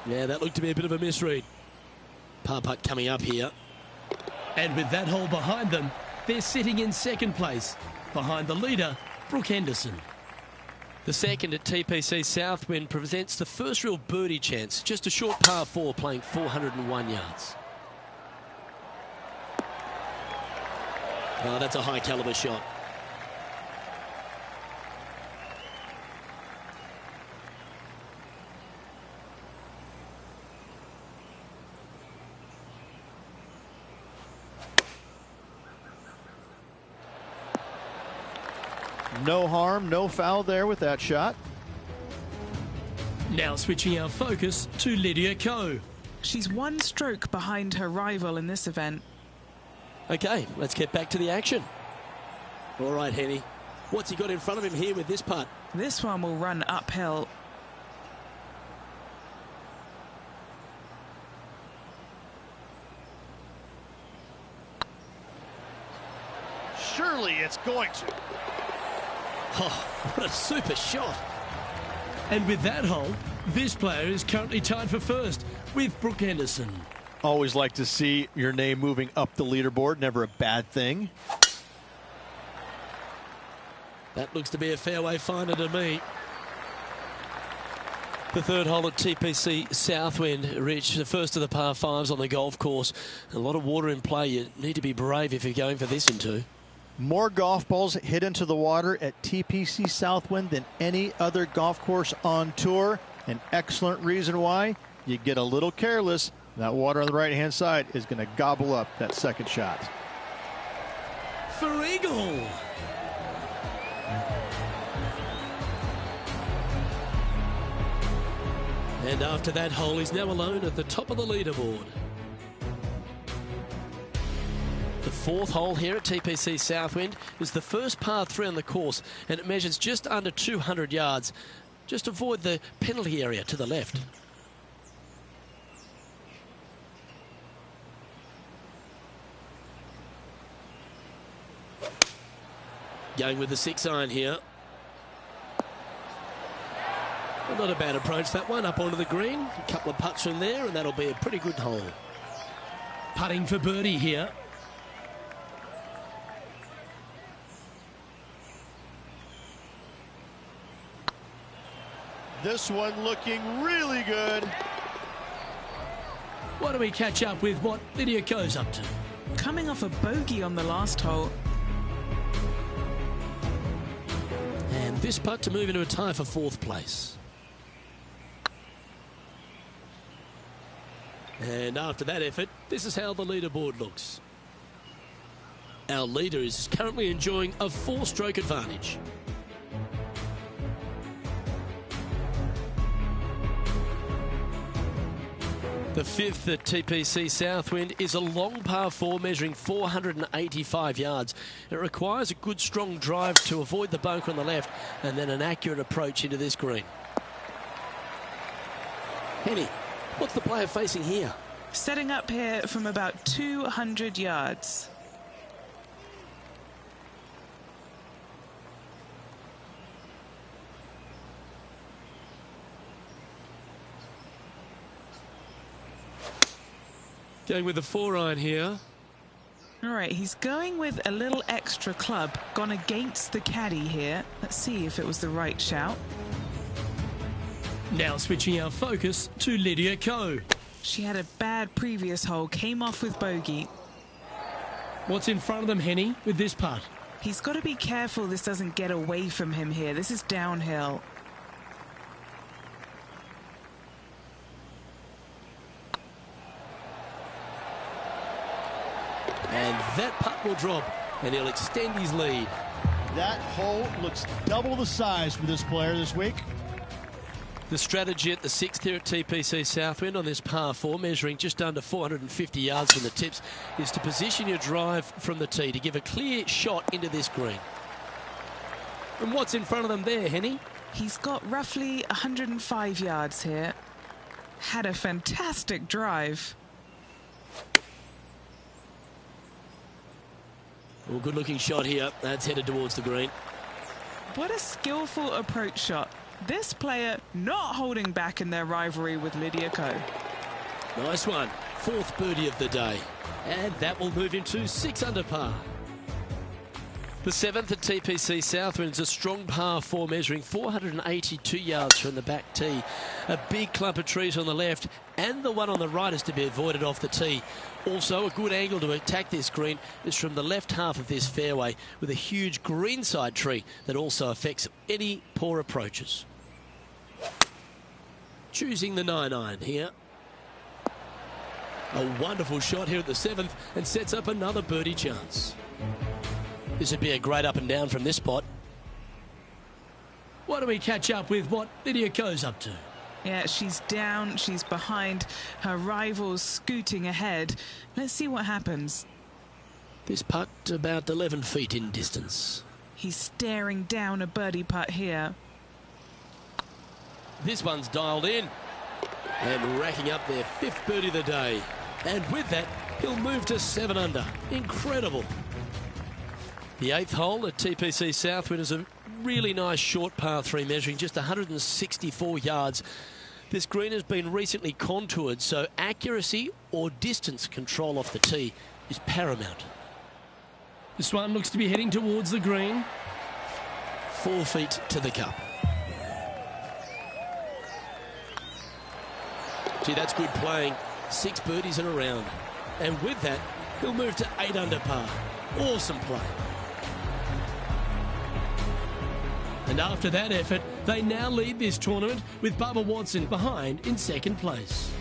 Yeah, that looked to be a bit of a misread. Par putt coming up here. And with that hole behind them, they're sitting in second place, behind the leader, Brooke Henderson. The second at TPC Southwind presents the first real birdie chance. Just a short par 4 playing 401 yards. Oh, that's a high caliber shot. No harm, no foul there with that shot. Now switching our focus to Lydia Ko. She's one stroke behind her rival in this event. Okay, let's get back to the action. All right, Henny. What's he got in front of him here with this putt? This one will run uphill. Surely it's going to. Oh, what a super shot. And with that hole, this player is currently tied for first with Brooke Henderson. Always like to see your name moving up the leaderboard. Never a bad thing. That looks to be a fairway finder to me. The third hole at TPC Southwind, Rich, the first of the par 5s on the golf course. A lot of water in play. You need to be brave if you're going for this in two. More golf balls hit into the water at TPC Southwind than any other golf course on tour. An excellent reason why. You get a little careless, that water on the right-hand side is going to gobble up that second shot. For eagle. And after that hole, he's now alone at the top of the leaderboard. The fourth hole here at TPC Southwind is the first par 3 on the course, and it measures just under 200 yards. Just avoid the penalty area to the left. Going with the 6-iron here. Well, not a bad approach, that one, up onto the green. A couple of putts from there, and that'll be a pretty good hole. Putting for birdie here. This one looking really good. Why don't we catch up with what Lydia Ko's up to? Coming off a bogey on the last hole. And this putt to move into a tie for 4th place. And after that effort, this is how the leaderboard looks. Our leader is currently enjoying a 4-stroke advantage. The 5th at TPC Southwind is a long par 4 measuring 485 yards. It requires a good strong drive to avoid the bunker on the left and then an accurate approach into this green. Henny, what's the player facing here? Setting up here from about 200 yards. Going with the 4-iron here. All right, he's going with a little extra club. Gone against the caddy here. Let's see if it was the right shout. Now switching our focus to Lydia Ko. She had a bad previous hole, came off with bogey. What's in front of them, Henny, with this putt? He's got to be careful this doesn't get away from him here. This is downhill. And that putt will drop, and he'll extend his lead. That hole looks double the size for this player this week. The strategy at the 6th here at TPC Southwind on this par 4, measuring just under 450 yards from the tips, is to position your drive from the tee to give a clear shot into this green. And what's in front of them there, Henny? He's got roughly 105 yards here. Had a fantastic drive. Well, good looking shot here. That's headed towards the green. What a skillful approach shot. This player not holding back in their rivalry with Lydia Ko. Nice one. 4th birdie of the day. And that will move him to 6 under par. The 7th at TPC Southwind is a strong par 4, measuring 482 yards from the back tee. A big clump of trees on the left, and the one on the right is to be avoided off the tee. Also, a good angle to attack this green is from the left half of this fairway, with a huge greenside tree that also affects any poor approaches. Choosing the 9-iron here. A wonderful shot here at the 7th, and sets up another birdie chance. This would be a great up and down from this spot. Why don't we catch up with what Lydia Ko's up to? Yeah, she's down, she's behind, her rival's scooting ahead. Let's see what happens. This putt about 11 feet in distance. He's staring down a birdie putt here. This one's dialed in. And racking up their 5th birdie of the day. And with that, he'll move to 7 under. Incredible. The 8th hole at TPC Southwind is a really nice short par 3, measuring just 164 yards. This green has been recently contoured, so accuracy or distance control off the tee is paramount. This one looks to be heading towards the green. 4 feet to the cup. Gee, that's good playing. 6 birdies in a round. And with that, he'll move to 8 under par. Awesome play. And after that effort, they now lead this tournament with Bubba Watson behind in 2nd place.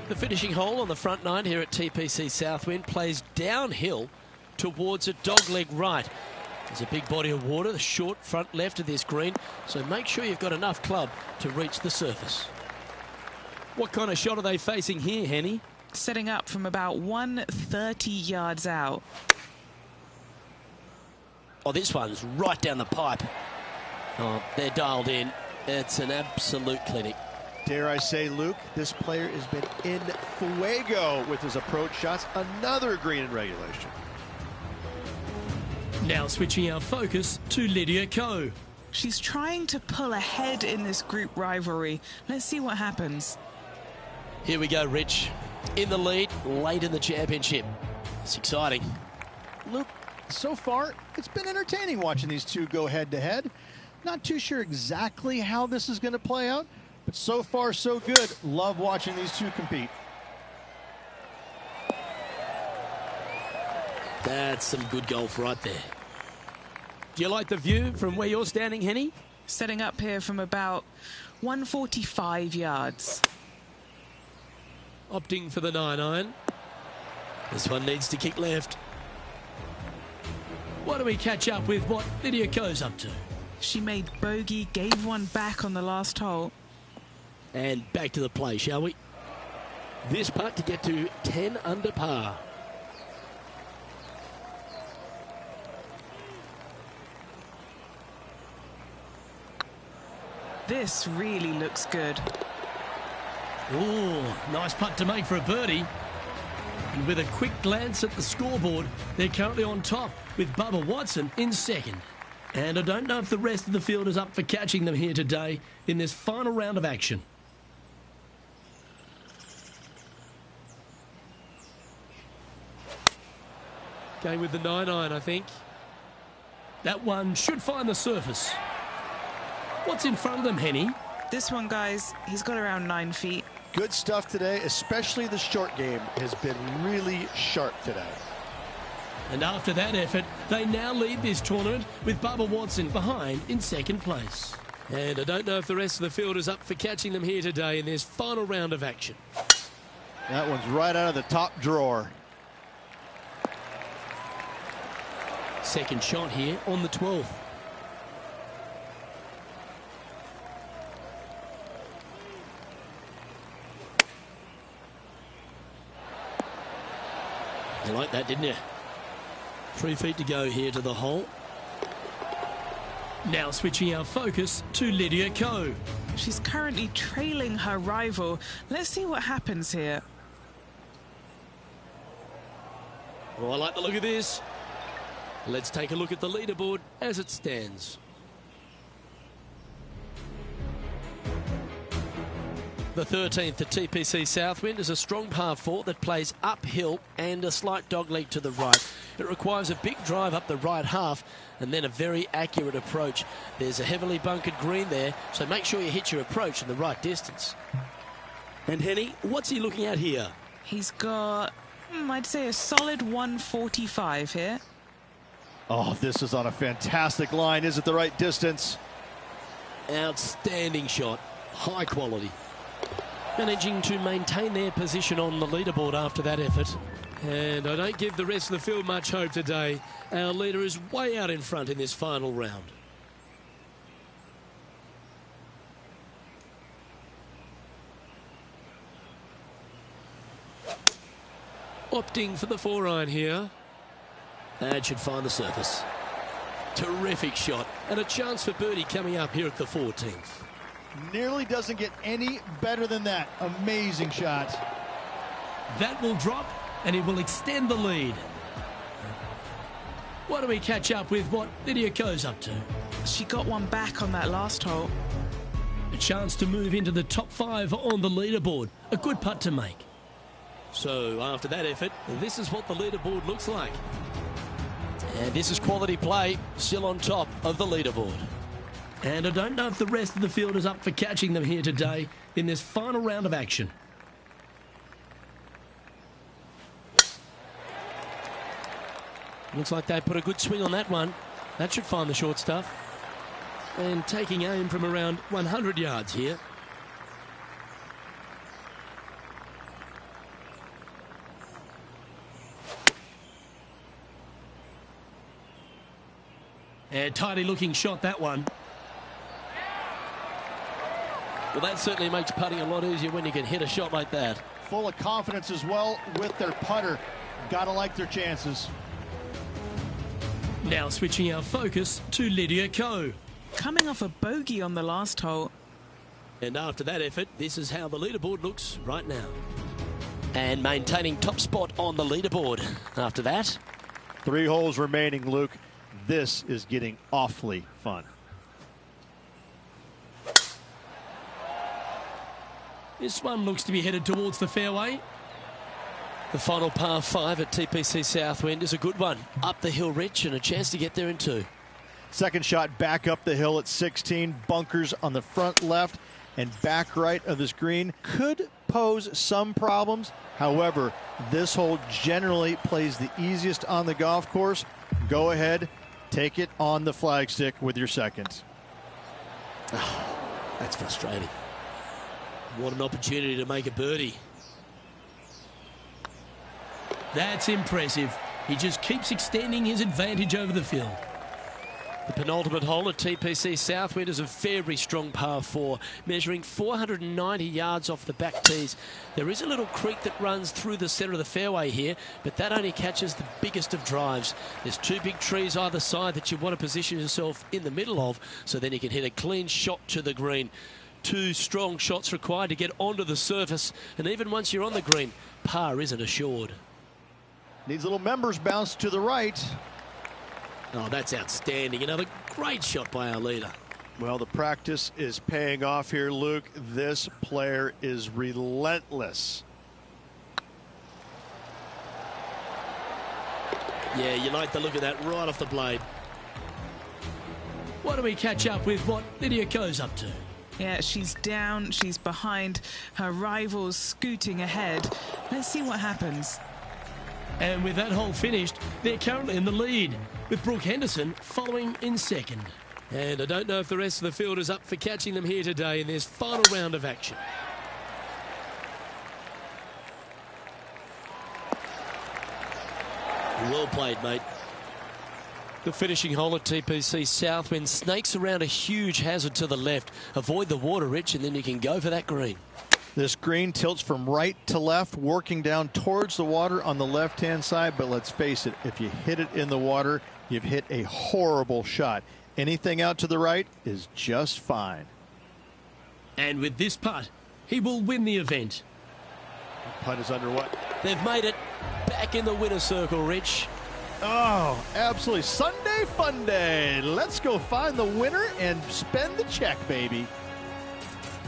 The finishing hole on the front 9 here at TPC Southwind plays downhill towards a dogleg right. There's a big body of water, the short front left of this green, so make sure you've got enough club to reach the surface. What kind of shot are they facing here, Henny? Setting up from about 130 yards out. Oh, this one's right down the pipe. Oh, they're dialed in. It's an absolute clinic. Dare I say, Luke, this player has been in fuego with his approach shots. Another green in regulation. Now switching our focus to Lydia Ko. She's trying to pull ahead in this group rivalry. Let's see what happens. Here we go, Rich. In the lead, late in the championship. It's exciting. Luke, so far, it's been entertaining watching these two go head-to-head. Not too sure exactly how this is going to play out, but so far, so good. Love watching these two compete. That's some good golf right there. Do you like the view from where you're standing, Henny? Setting up here from about 145 yards. Opting for the 9-iron. This one needs to kick left. Why don't we catch up with what Lydia Ko's up to? She made bogey, gave one back on the last hole. And back to the play, shall we? This putt to get to 10 under par. This really looks good. Ooh, nice putt to make for a birdie. And with a quick glance at the scoreboard, they're currently on top with Bubba Watson in 2nd. And I don't know if the rest of the field is up for catching them here today in this final round of action. Going with the 9-iron, I think. That one should find the surface. What's in front of them, Henny? This one, guys, he's got around 9 feet. Good stuff today, especially the short game has been really sharp today. And after that effort, they now lead this tournament with Bubba Watson behind in second place. And I don't know if the rest of the field is up for catching them here today in this final round of action. That one's right out of the top drawer. Second shot here on the 12th. You like that, didn't you? 3 feet to go here to the hole. Now switching our focus to Lydia Ko. She's currently trailing her rival. Let's see what happens here. Oh, I like the look of this. Let's take a look at the leaderboard as it stands. The 13th at TPC Southwind is a strong par 4 that plays uphill and a slight dogleg to the right. It requires a big drive up the right half and then a very accurate approach. There's a heavily bunkered green there, so make sure you hit your approach in the right distance. And Henny, what's he looking at here? He's got, I'd say, a solid 145 here. Oh, this is on a fantastic line. Is it the right distance? Outstanding shot. High quality. Managing to maintain their position on the leaderboard after that effort. And I don't give the rest of the field much hope today. Our leader is way out in front in this final round. Opting for the 4-iron here. That should find the surface. Terrific shot. And a chance for birdie coming up here at the 14th. Nearly doesn't get any better than that. Amazing shot. That will drop and it will extend the lead. Why don't we catch up with what Lydia Ko's up to? She got one back on that last hole. A chance to move into the top 5 on the leaderboard. A good putt to make. So after that effort, this is what the leaderboard looks like. And this is quality play, still on top of the leaderboard. And I don't know if the rest of the field is up for catching them here today in this final round of action. Looks like they put a good swing on that one. That should find the short stuff. And taking aim from around 100 yards here. And tidy looking shot, that one. Well, that certainly makes putting a lot easier when you can hit a shot like that. Full of confidence as well with their putter. Gotta like their chances. Now switching our focus to Lydia Ko. Coming off a bogey on the last hole. And after that effort, this is how the leaderboard looks right now. And maintaining top spot on the leaderboard. After that, 3 holes remaining, Luke. This is getting awfully fun. This one looks to be headed towards the fairway. the final par 5 at TPC Southwind is a good one. Up the hill, Rich, and a chance to get there in 2. Second shot back up the hill at 16. Bunkers on the front left and back right of this green could pose some problems. However, this hole generally plays the easiest on the golf course. Go ahead, take it on the flagstick with your second. Oh, that's frustrating. What an opportunity to make a birdie. That's impressive. He just keeps extending his advantage over the field. The penultimate hole at TPC Southwind is a very strong par 4, measuring 490 yards off the back tees. There is a little creek that runs through the centre of the fairway here, but that only catches the biggest of drives. There's 2 big trees either side that you want to position yourself in the middle of, so then you can hit a clean shot to the green. 2 strong shots required to get onto the surface, and even once you're on the green, par isn't assured. Needs a little members bounce to the right. Oh, that's outstanding. Another great shot by our leader. Well, the practice is paying off here, Luke. This player is relentless. Yeah, you like the look of that right off the blade. Why don't we catch up with what Lydia Ko's up to? Yeah, she's down, she's behind her rivals, scooting ahead. Let's see what happens. And with that hole finished, they're currently in the lead, with Brooke Henderson following in second. And I don't know if the rest of the field is up for catching them here today in this final round of action. Well played, mate. The finishing hole at TPC Southwind snakes around a huge hazard to the left. Avoid the water, Rich, and then you can go for that green. This green tilts from right to left, working down towards the water on the left-hand side. But let's face it, if you hit it in the water, you've hit a horrible shot. Anything out to the right is just fine. And with this putt, he will win the event. Putt is underway. They've made it back in the winner's circle, Rich. Oh, absolutely. Sunday fun day. Let's go find the winner and spend the check, baby.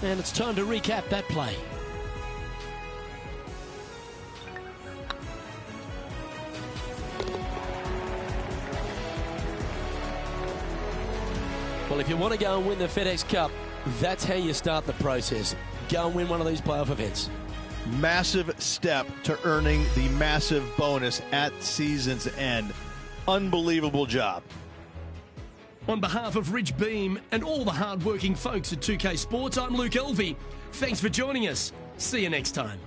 And it's time to recap that play. Well, if you want to go and win the FedEx Cup, that's how you start the process. Go and win one of these playoff events. Massive step to earning the massive bonus at season's end. Unbelievable job. On behalf of Rich Beam and all the hard-working folks at 2K Sports, I'm Luke Elvey. Thanks for joining us. See you next time.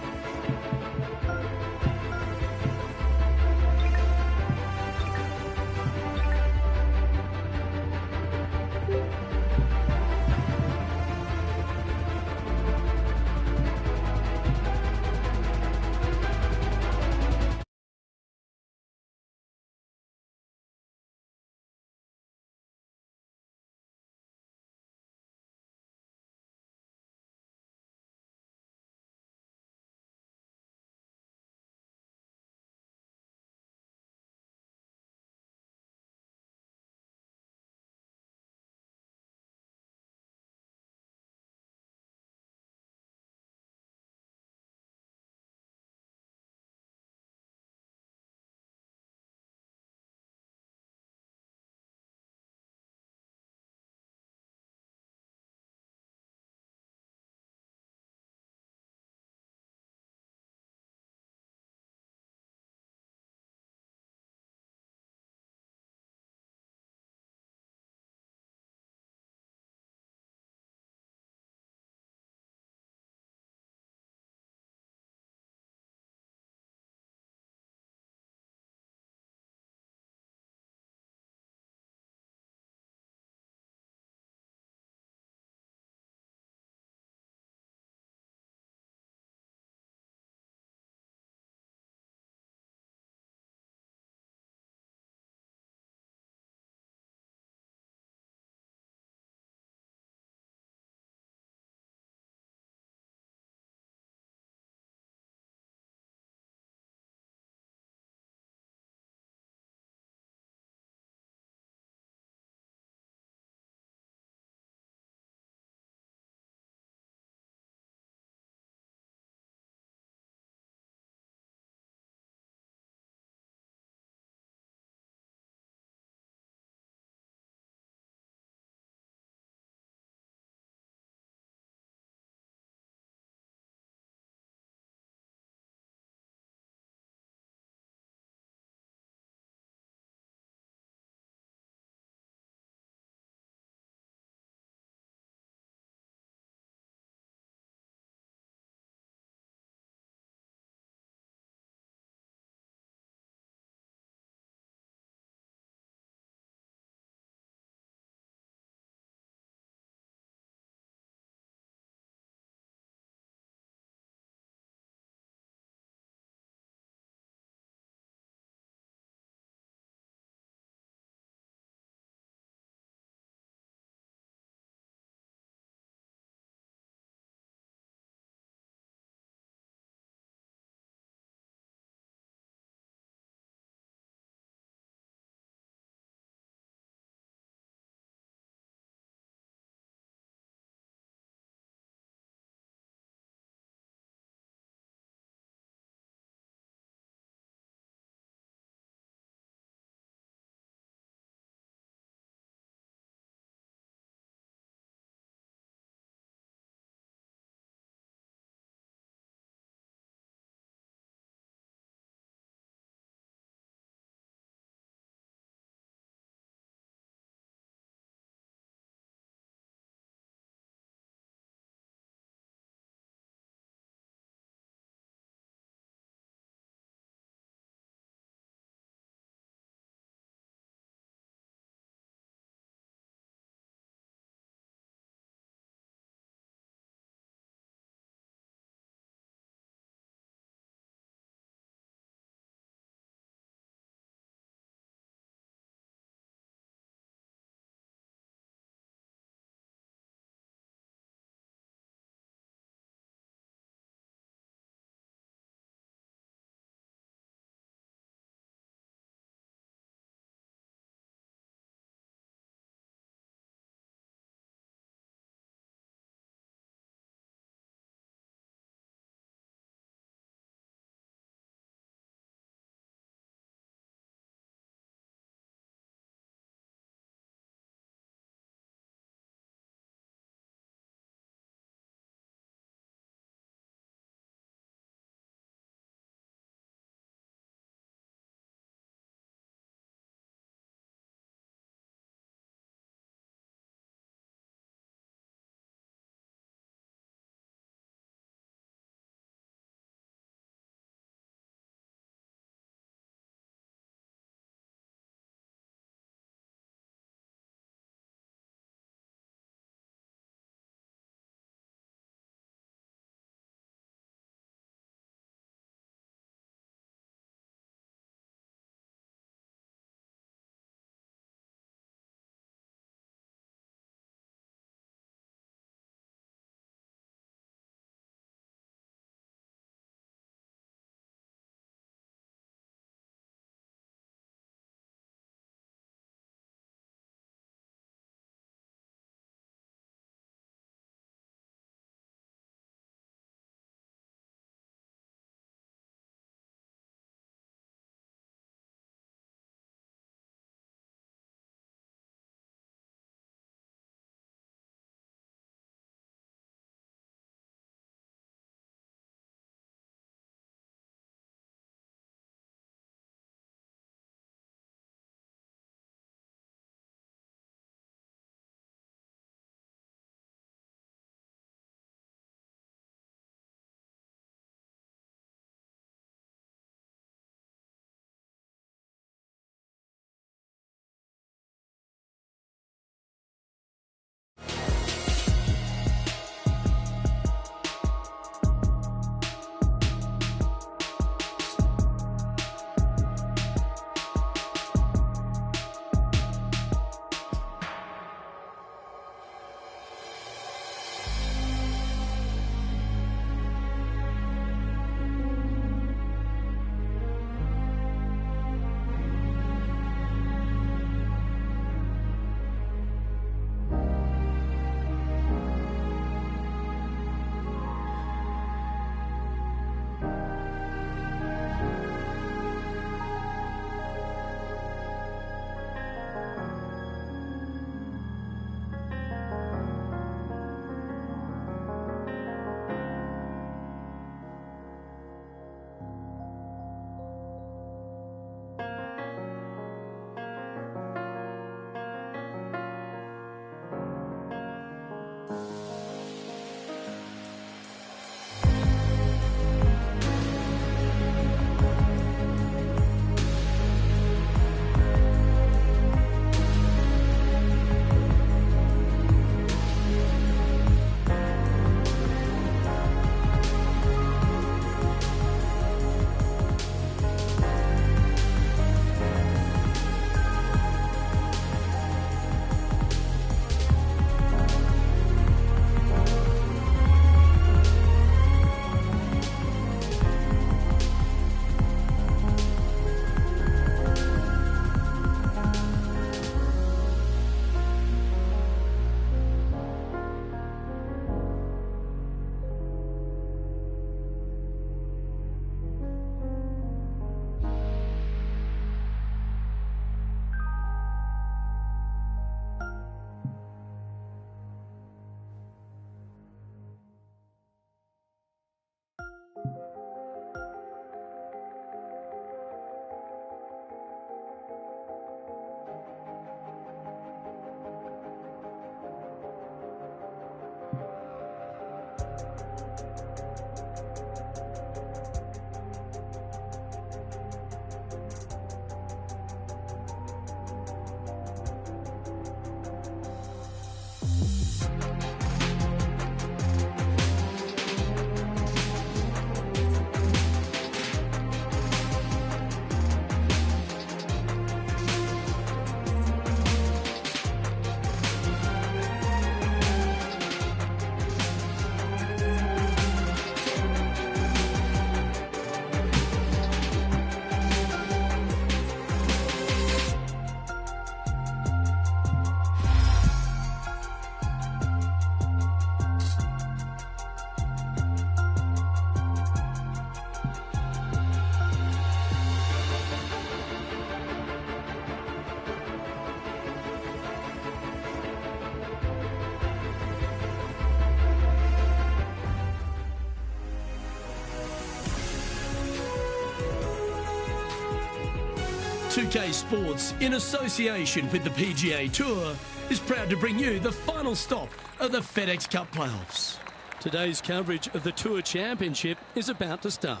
2K Sports, in association with the PGA Tour, is proud to bring you the final stop of the FedEx Cup playoffs. Today's coverage of the Tour Championship is about to start.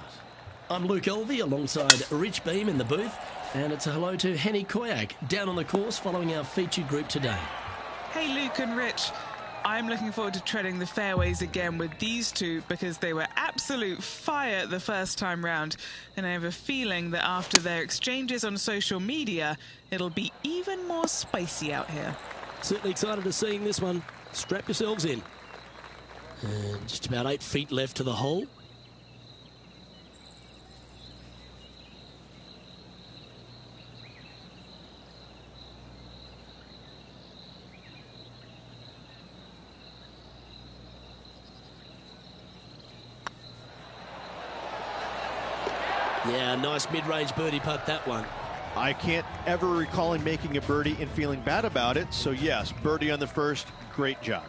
I'm Luke Elvey alongside Rich Beam in the booth, and it's a hello to Henny Koyak down on the course following our featured group today. Hey, Luke and Rich. I'm looking forward to treading the fairways again with these two because they were absolute fire the first time round, and I have a feeling that after their exchanges on social media, it'll be even more spicy out here. Certainly excited to seeing this one. Strap yourselves in. And just about 8 feet left to the hole. Yeah, nice mid-range birdie putt, that one. I can't ever recall him making a birdie and feeling bad about it. So, yes, birdie on the first. Great job.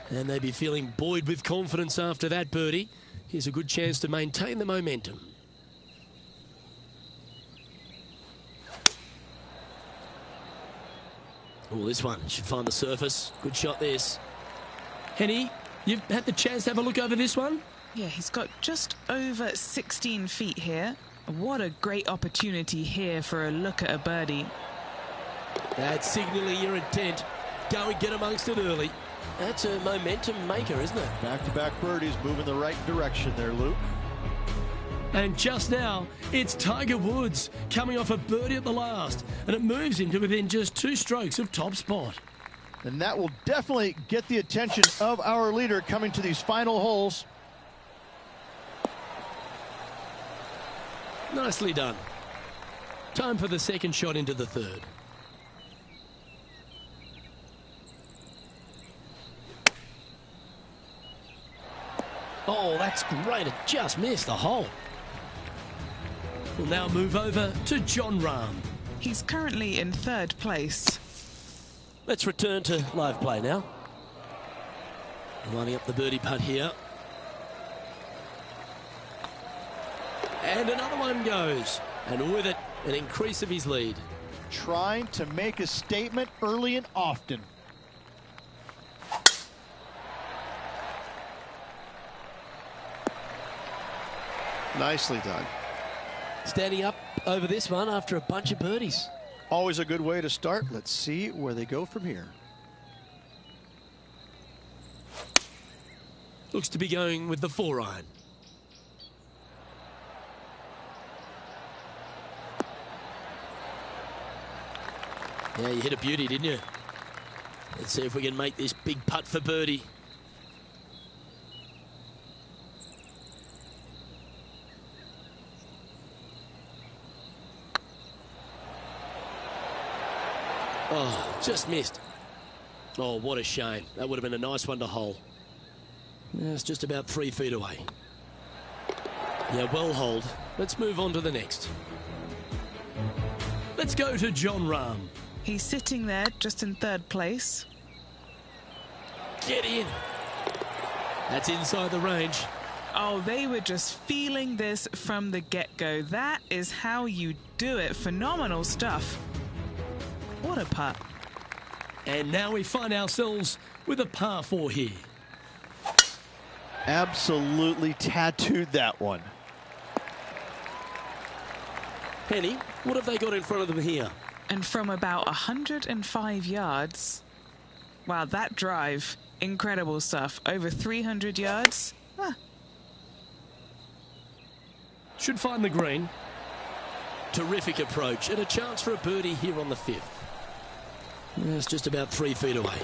And they'd be feeling buoyed with confidence after that birdie. Here's a good chance to maintain the momentum. Oh, this one should find the surface. Good shot, this. Henny, you've had the chance to have a look over this one? Yeah, he's got just over 16 feet here. What a great opportunity here for a look at a birdie. That's signalling your intent. Go and get amongst it early. That's a momentum maker, isn't it? Back-to-back birdies, moving the right direction there, Luke. And just now, it's Tiger Woods coming off a birdie at the last, and it moves him to within just 2 strokes of top spot. And that will definitely get the attention of our leader coming to these final holes. Nicely done. Time for the second shot into the third. Oh, that's great. It just missed the hole. We'll now move over to Jon Rahm. He's currently in 3rd place. Let's return to live play now. Lining up the birdie putt here. And another one goes. And with it, an increase of his lead. Trying to make a statement early and often. Nicely done. Standing up over this one after a bunch of birdies. Always a good way to start. Let's see where they go from here. Looks to be going with the 4-iron. Yeah, you hit a beauty, didn't you? Let's see if we can make this big putt for birdie. Oh, just missed. Oh, what a shame. That would have been a nice one to hole. Yeah, it's just about 3 feet away. Yeah, well holed. Let's move on to the next. Let's go to Jon Rahm. He's sitting there just in 3rd place. Get in. That's inside the range. Oh, they were just feeling this from the get-go. That is how you do it. Phenomenal stuff. What a putt. And now we find ourselves with a par 4 here. Absolutely tattooed that one. Henny, what have they got in front of them here? And from about 105 yards. Wow, that drive. Incredible stuff. Over 300 yards. Should find the green. Terrific approach and a chance for a birdie here on the 5th. It's just about 3 feet away.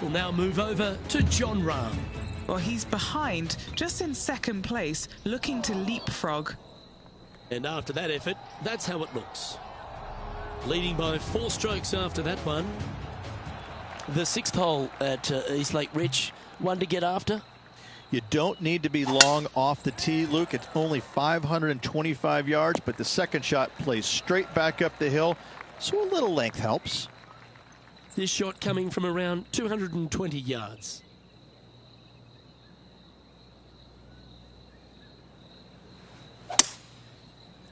We'll now move over to Jon Rahm. Well, he's behind, just in 2nd place, looking to leapfrog. And after that effort, that's how it looks. Leading by 4 strokes after that one. The 6th hole at East Lake Rich, one to get after. You don't need to be long off the tee, Luke. It's only 525 yards, but the second shot plays straight back up the hill, so a little length helps. This shot coming from around 220 yards.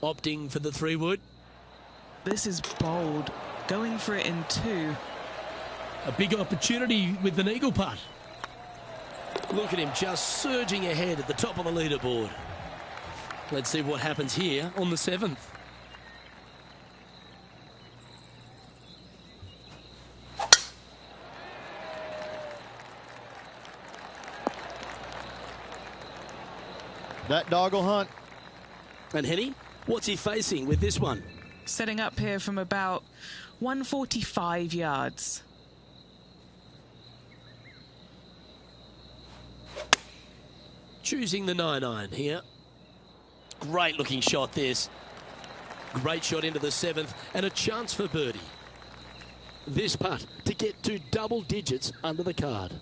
Opting for the 3-wood. This is bold. Going for it in 2. A big opportunity with an eagle putt. Look at him just surging ahead at the top of the leaderboard. Let's see what happens here on the 7th. That dog will hunt. And Henny, what's he facing with this one? Setting up here from about 145 yards. Choosing the 9-iron here. Great looking shot this. Great shot into the 7th and a chance for birdie. This putt to get to double digits under the card.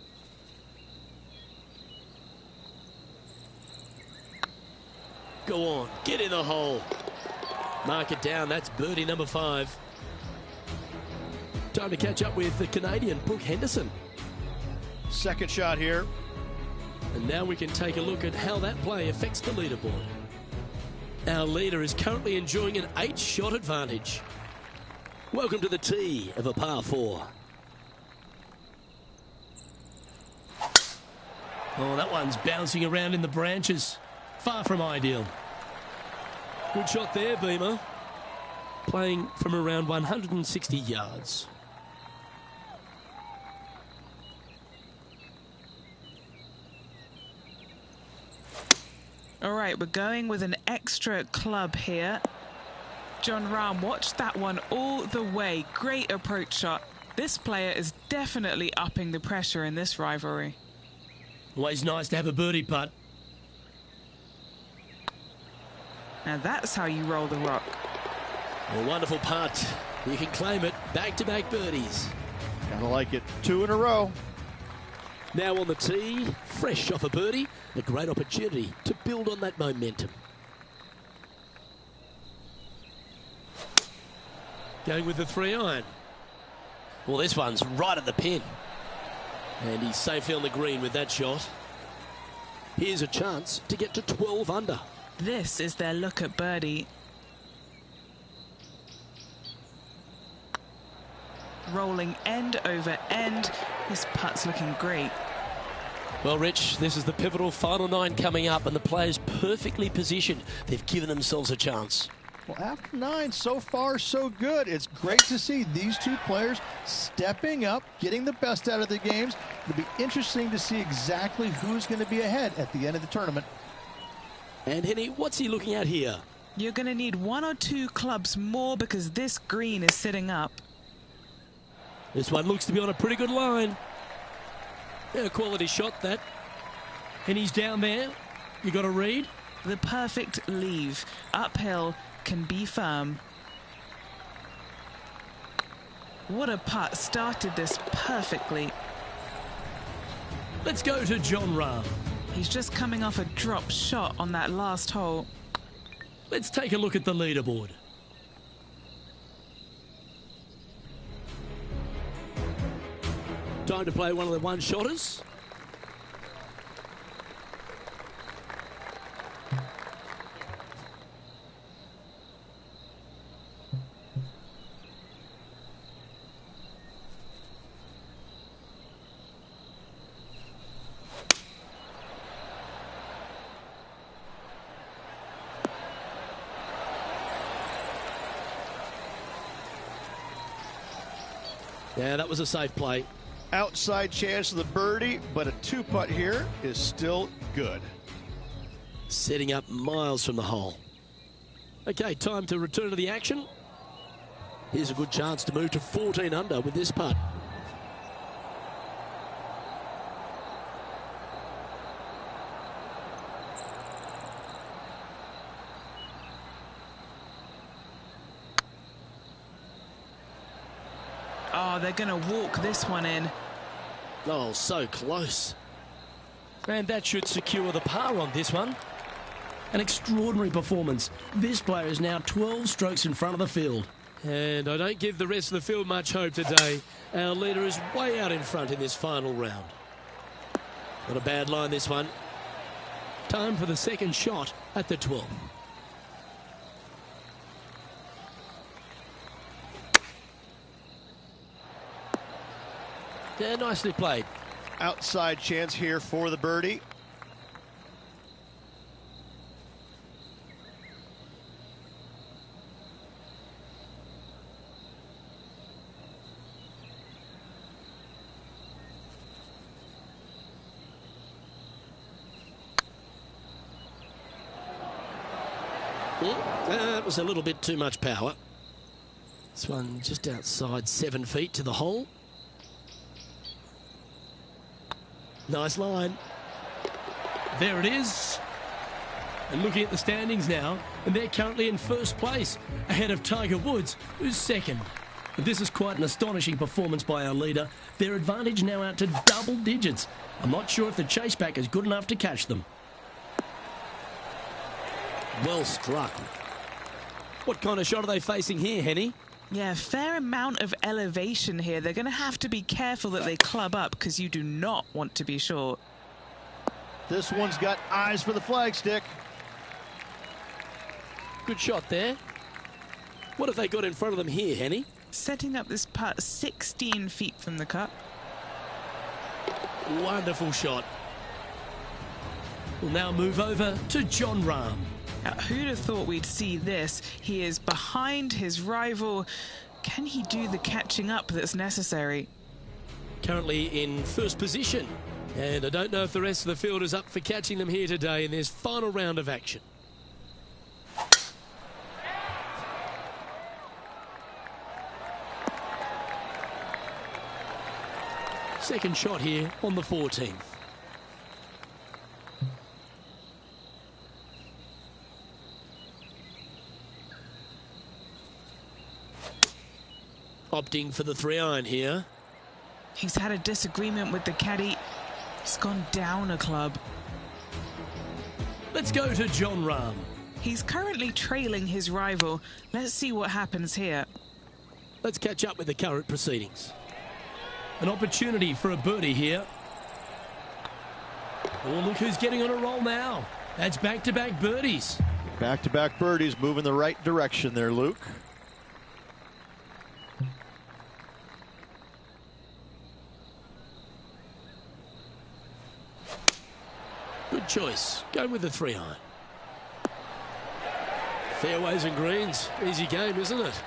Go on, get in the hole. Mark it down, that's birdie number 5. Time to catch up with the Canadian, Brooke Henderson. Second shot here. And now we can take a look at how that play affects the leaderboard. Our leader is currently enjoying an 8-shot advantage. Welcome to the tee of a par 4. Oh, that one's bouncing around in the branches. Far from ideal. Good shot there, Beamer. Playing from around 160 yards. All right, we're going with an extra club here. Jon Rahm watched that one all the way. Great approach shot. This player is definitely upping the pressure in this rivalry. Always nice to have a birdie putt. Now that's how you roll the rock. A wonderful putt. You can claim it. Back-to-back birdies. Kind of like it. 2 in a row. Now on the tee, fresh off a birdie. A great opportunity to build on that momentum. Going with the 3-iron. Well, this one's right at the pin. And he's safely on the green with that shot. Here's a chance to get to 12 under. This is their look at birdie. Rolling end over end. This putt's looking great. Well, Rich, this is the pivotal final 9 coming up, and the players perfectly positioned. They've given themselves a chance. Well, after 9, so far, so good. It's great to see these 2 players stepping up, getting the best out of the games. It'll be interesting to see exactly who's going to be ahead at the end of the tournament. And Henny, what's he looking at here? You're going to need 1 or 2 clubs more because this green is sitting up. This one looks to be on a pretty good line. Yeah, quality shot, that. And he's down there. You got to read. The perfect leave. Uphill, can be firm. What a putt. Started this perfectly. Let's go to Jon Rahm. He's just coming off a drop shot on that last hole. Let's take a look at the leaderboard. Time to play one of the one-shotters. Yeah, that was a safe play. Outside chance of the birdie, but a 2-putt here is still good. Setting up miles from the hole. Okay, time to return to the action. Here's a good chance to move to 14 under with this putt. Oh, they're going to walk this one in. Oh, so close. And that should secure the par on this one. An extraordinary performance. This player is now 12 strokes in front of the field. And I don't give the rest of the field much hope today. Our leader is way out in front in this final round. Not a bad line, this one. Time for the second shot at the 12th. Yeah, nicely played. Outside chance here for the birdie. That was a little bit too much power. This one just outside 7 feet to the hole. Nice line. There it is. And looking at the standings now, and they're currently in first place, ahead of Tiger Woods, who's second. But this is quite an astonishing performance by our leader. Their advantage now out to double digits. I'm not sure if the chase back is good enough to catch them. Well struck. What kind of shot are they facing here, Henny? Yeah, fair amount of elevation here. They're going to have to be careful that they club up because you do not want to be short. This one's got eyes for the flagstick. Good shot there. What have they got in front of them here, Henny? Setting up this putt 16 feet from the cup. Wonderful shot. We'll now move over to Jon Rahm. Now, who'd have thought we'd see this? He is behind his rival. Can he do the catching up that's necessary? Currently in first position. And I don't know if the rest of the field is up for catching them here today in this final round of action. Second shot here on the 14th. Opting for the 3-iron here. He's had a disagreement with the caddy. He's gone down a club. Let's go to Jon Rahm. He's currently trailing his rival. Let's see what happens here. Let's catch up with the current proceedings. An opportunity for a birdie here. Oh, look who's getting on a roll now. That's back-to-back birdies. Back-to-back birdies, moving the right direction there, Luke. Good choice. Go with the 3-iron. Fairways and greens. Easy game, isn't it?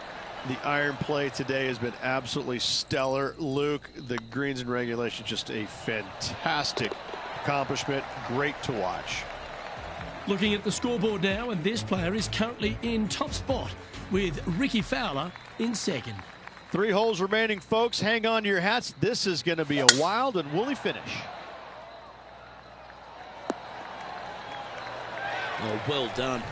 The iron play today has been absolutely stellar. Luke, the greens and regulation, just a fantastic accomplishment. Great to watch. Looking at the scoreboard now, and this player is currently in top spot with Rickie Fowler in second. 3 holes remaining, folks. Hang on to your hats. This is going to be a wild and woolly finish. Oh, well done.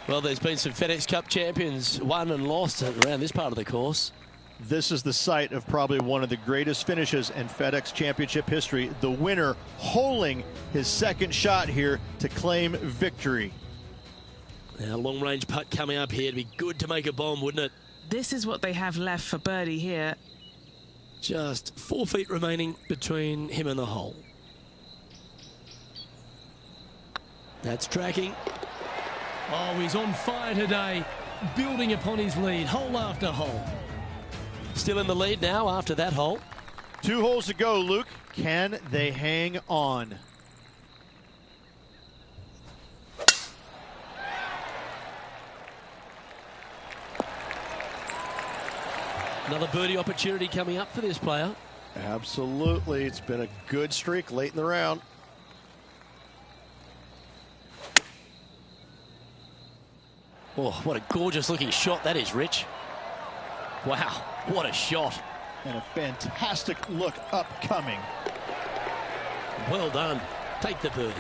Well, there's been some FedEx Cup champions won and lost around this part of the course. This is the site of probably one of the greatest finishes in FedEx Championship history. The winner holing his second shot here to claim victory. Now, long-range putt coming up here. It'd be good to make a bomb, wouldn't it? This is what they have left for birdie here. Just 4 feet remaining between him and the hole. That's tracking. Oh, he's on fire today, building upon his lead, hole after hole. Still in the lead now after that hole. 2 holes to go, Luke. Can they hang on? Another birdie opportunity coming up for this player. Absolutely. It's been a good streak late in the round. Oh, what a gorgeous looking shot that is, Rich. Wow, what a shot. And a fantastic look upcoming. Well done. Take the birdie.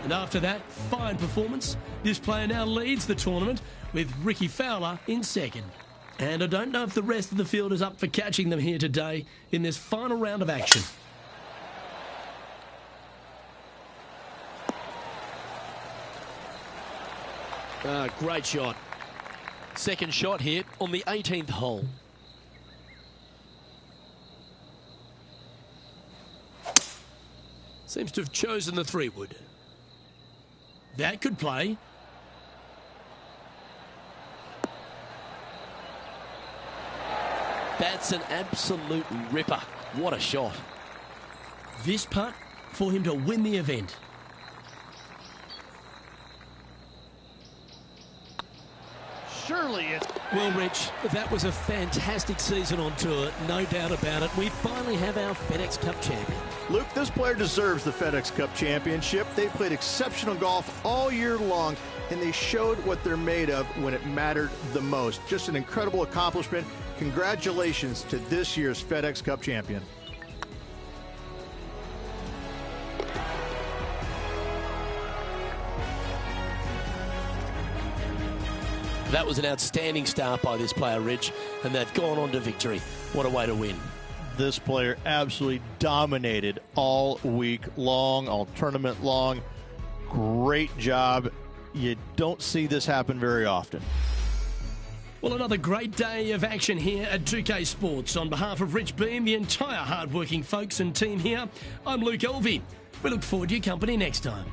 And after that fine performance, this player now leads the tournament with Rickie Fowler in second. And I don't know if the rest of the field is up for catching them here today in this final round of action. Great shot. Second shot here on the 18th hole. Seems to have chosen the 3-wood. That could play. That's an absolute ripper. What a shot. This putt for him to win the event. Surely it's... Well, Rich, that was a fantastic season on tour, no doubt about it. We finally have our FedEx Cup champion. Luke, this player deserves the FedEx Cup championship. They played exceptional golf all year long, and they showed what they're made of when it mattered the most. Just an incredible accomplishment. Congratulations to this year's FedEx Cup champion. That was an outstanding start by this player, Rich, and they've gone on to victory. What a way to win. This player absolutely dominated all week long, all tournament long. Great job. You don't see this happen very often. Well, another great day of action here at 2K Sports. On behalf of Rich Beam, the entire hard-working folks and team here, I'm Luke Elvey. We look forward to your company next time.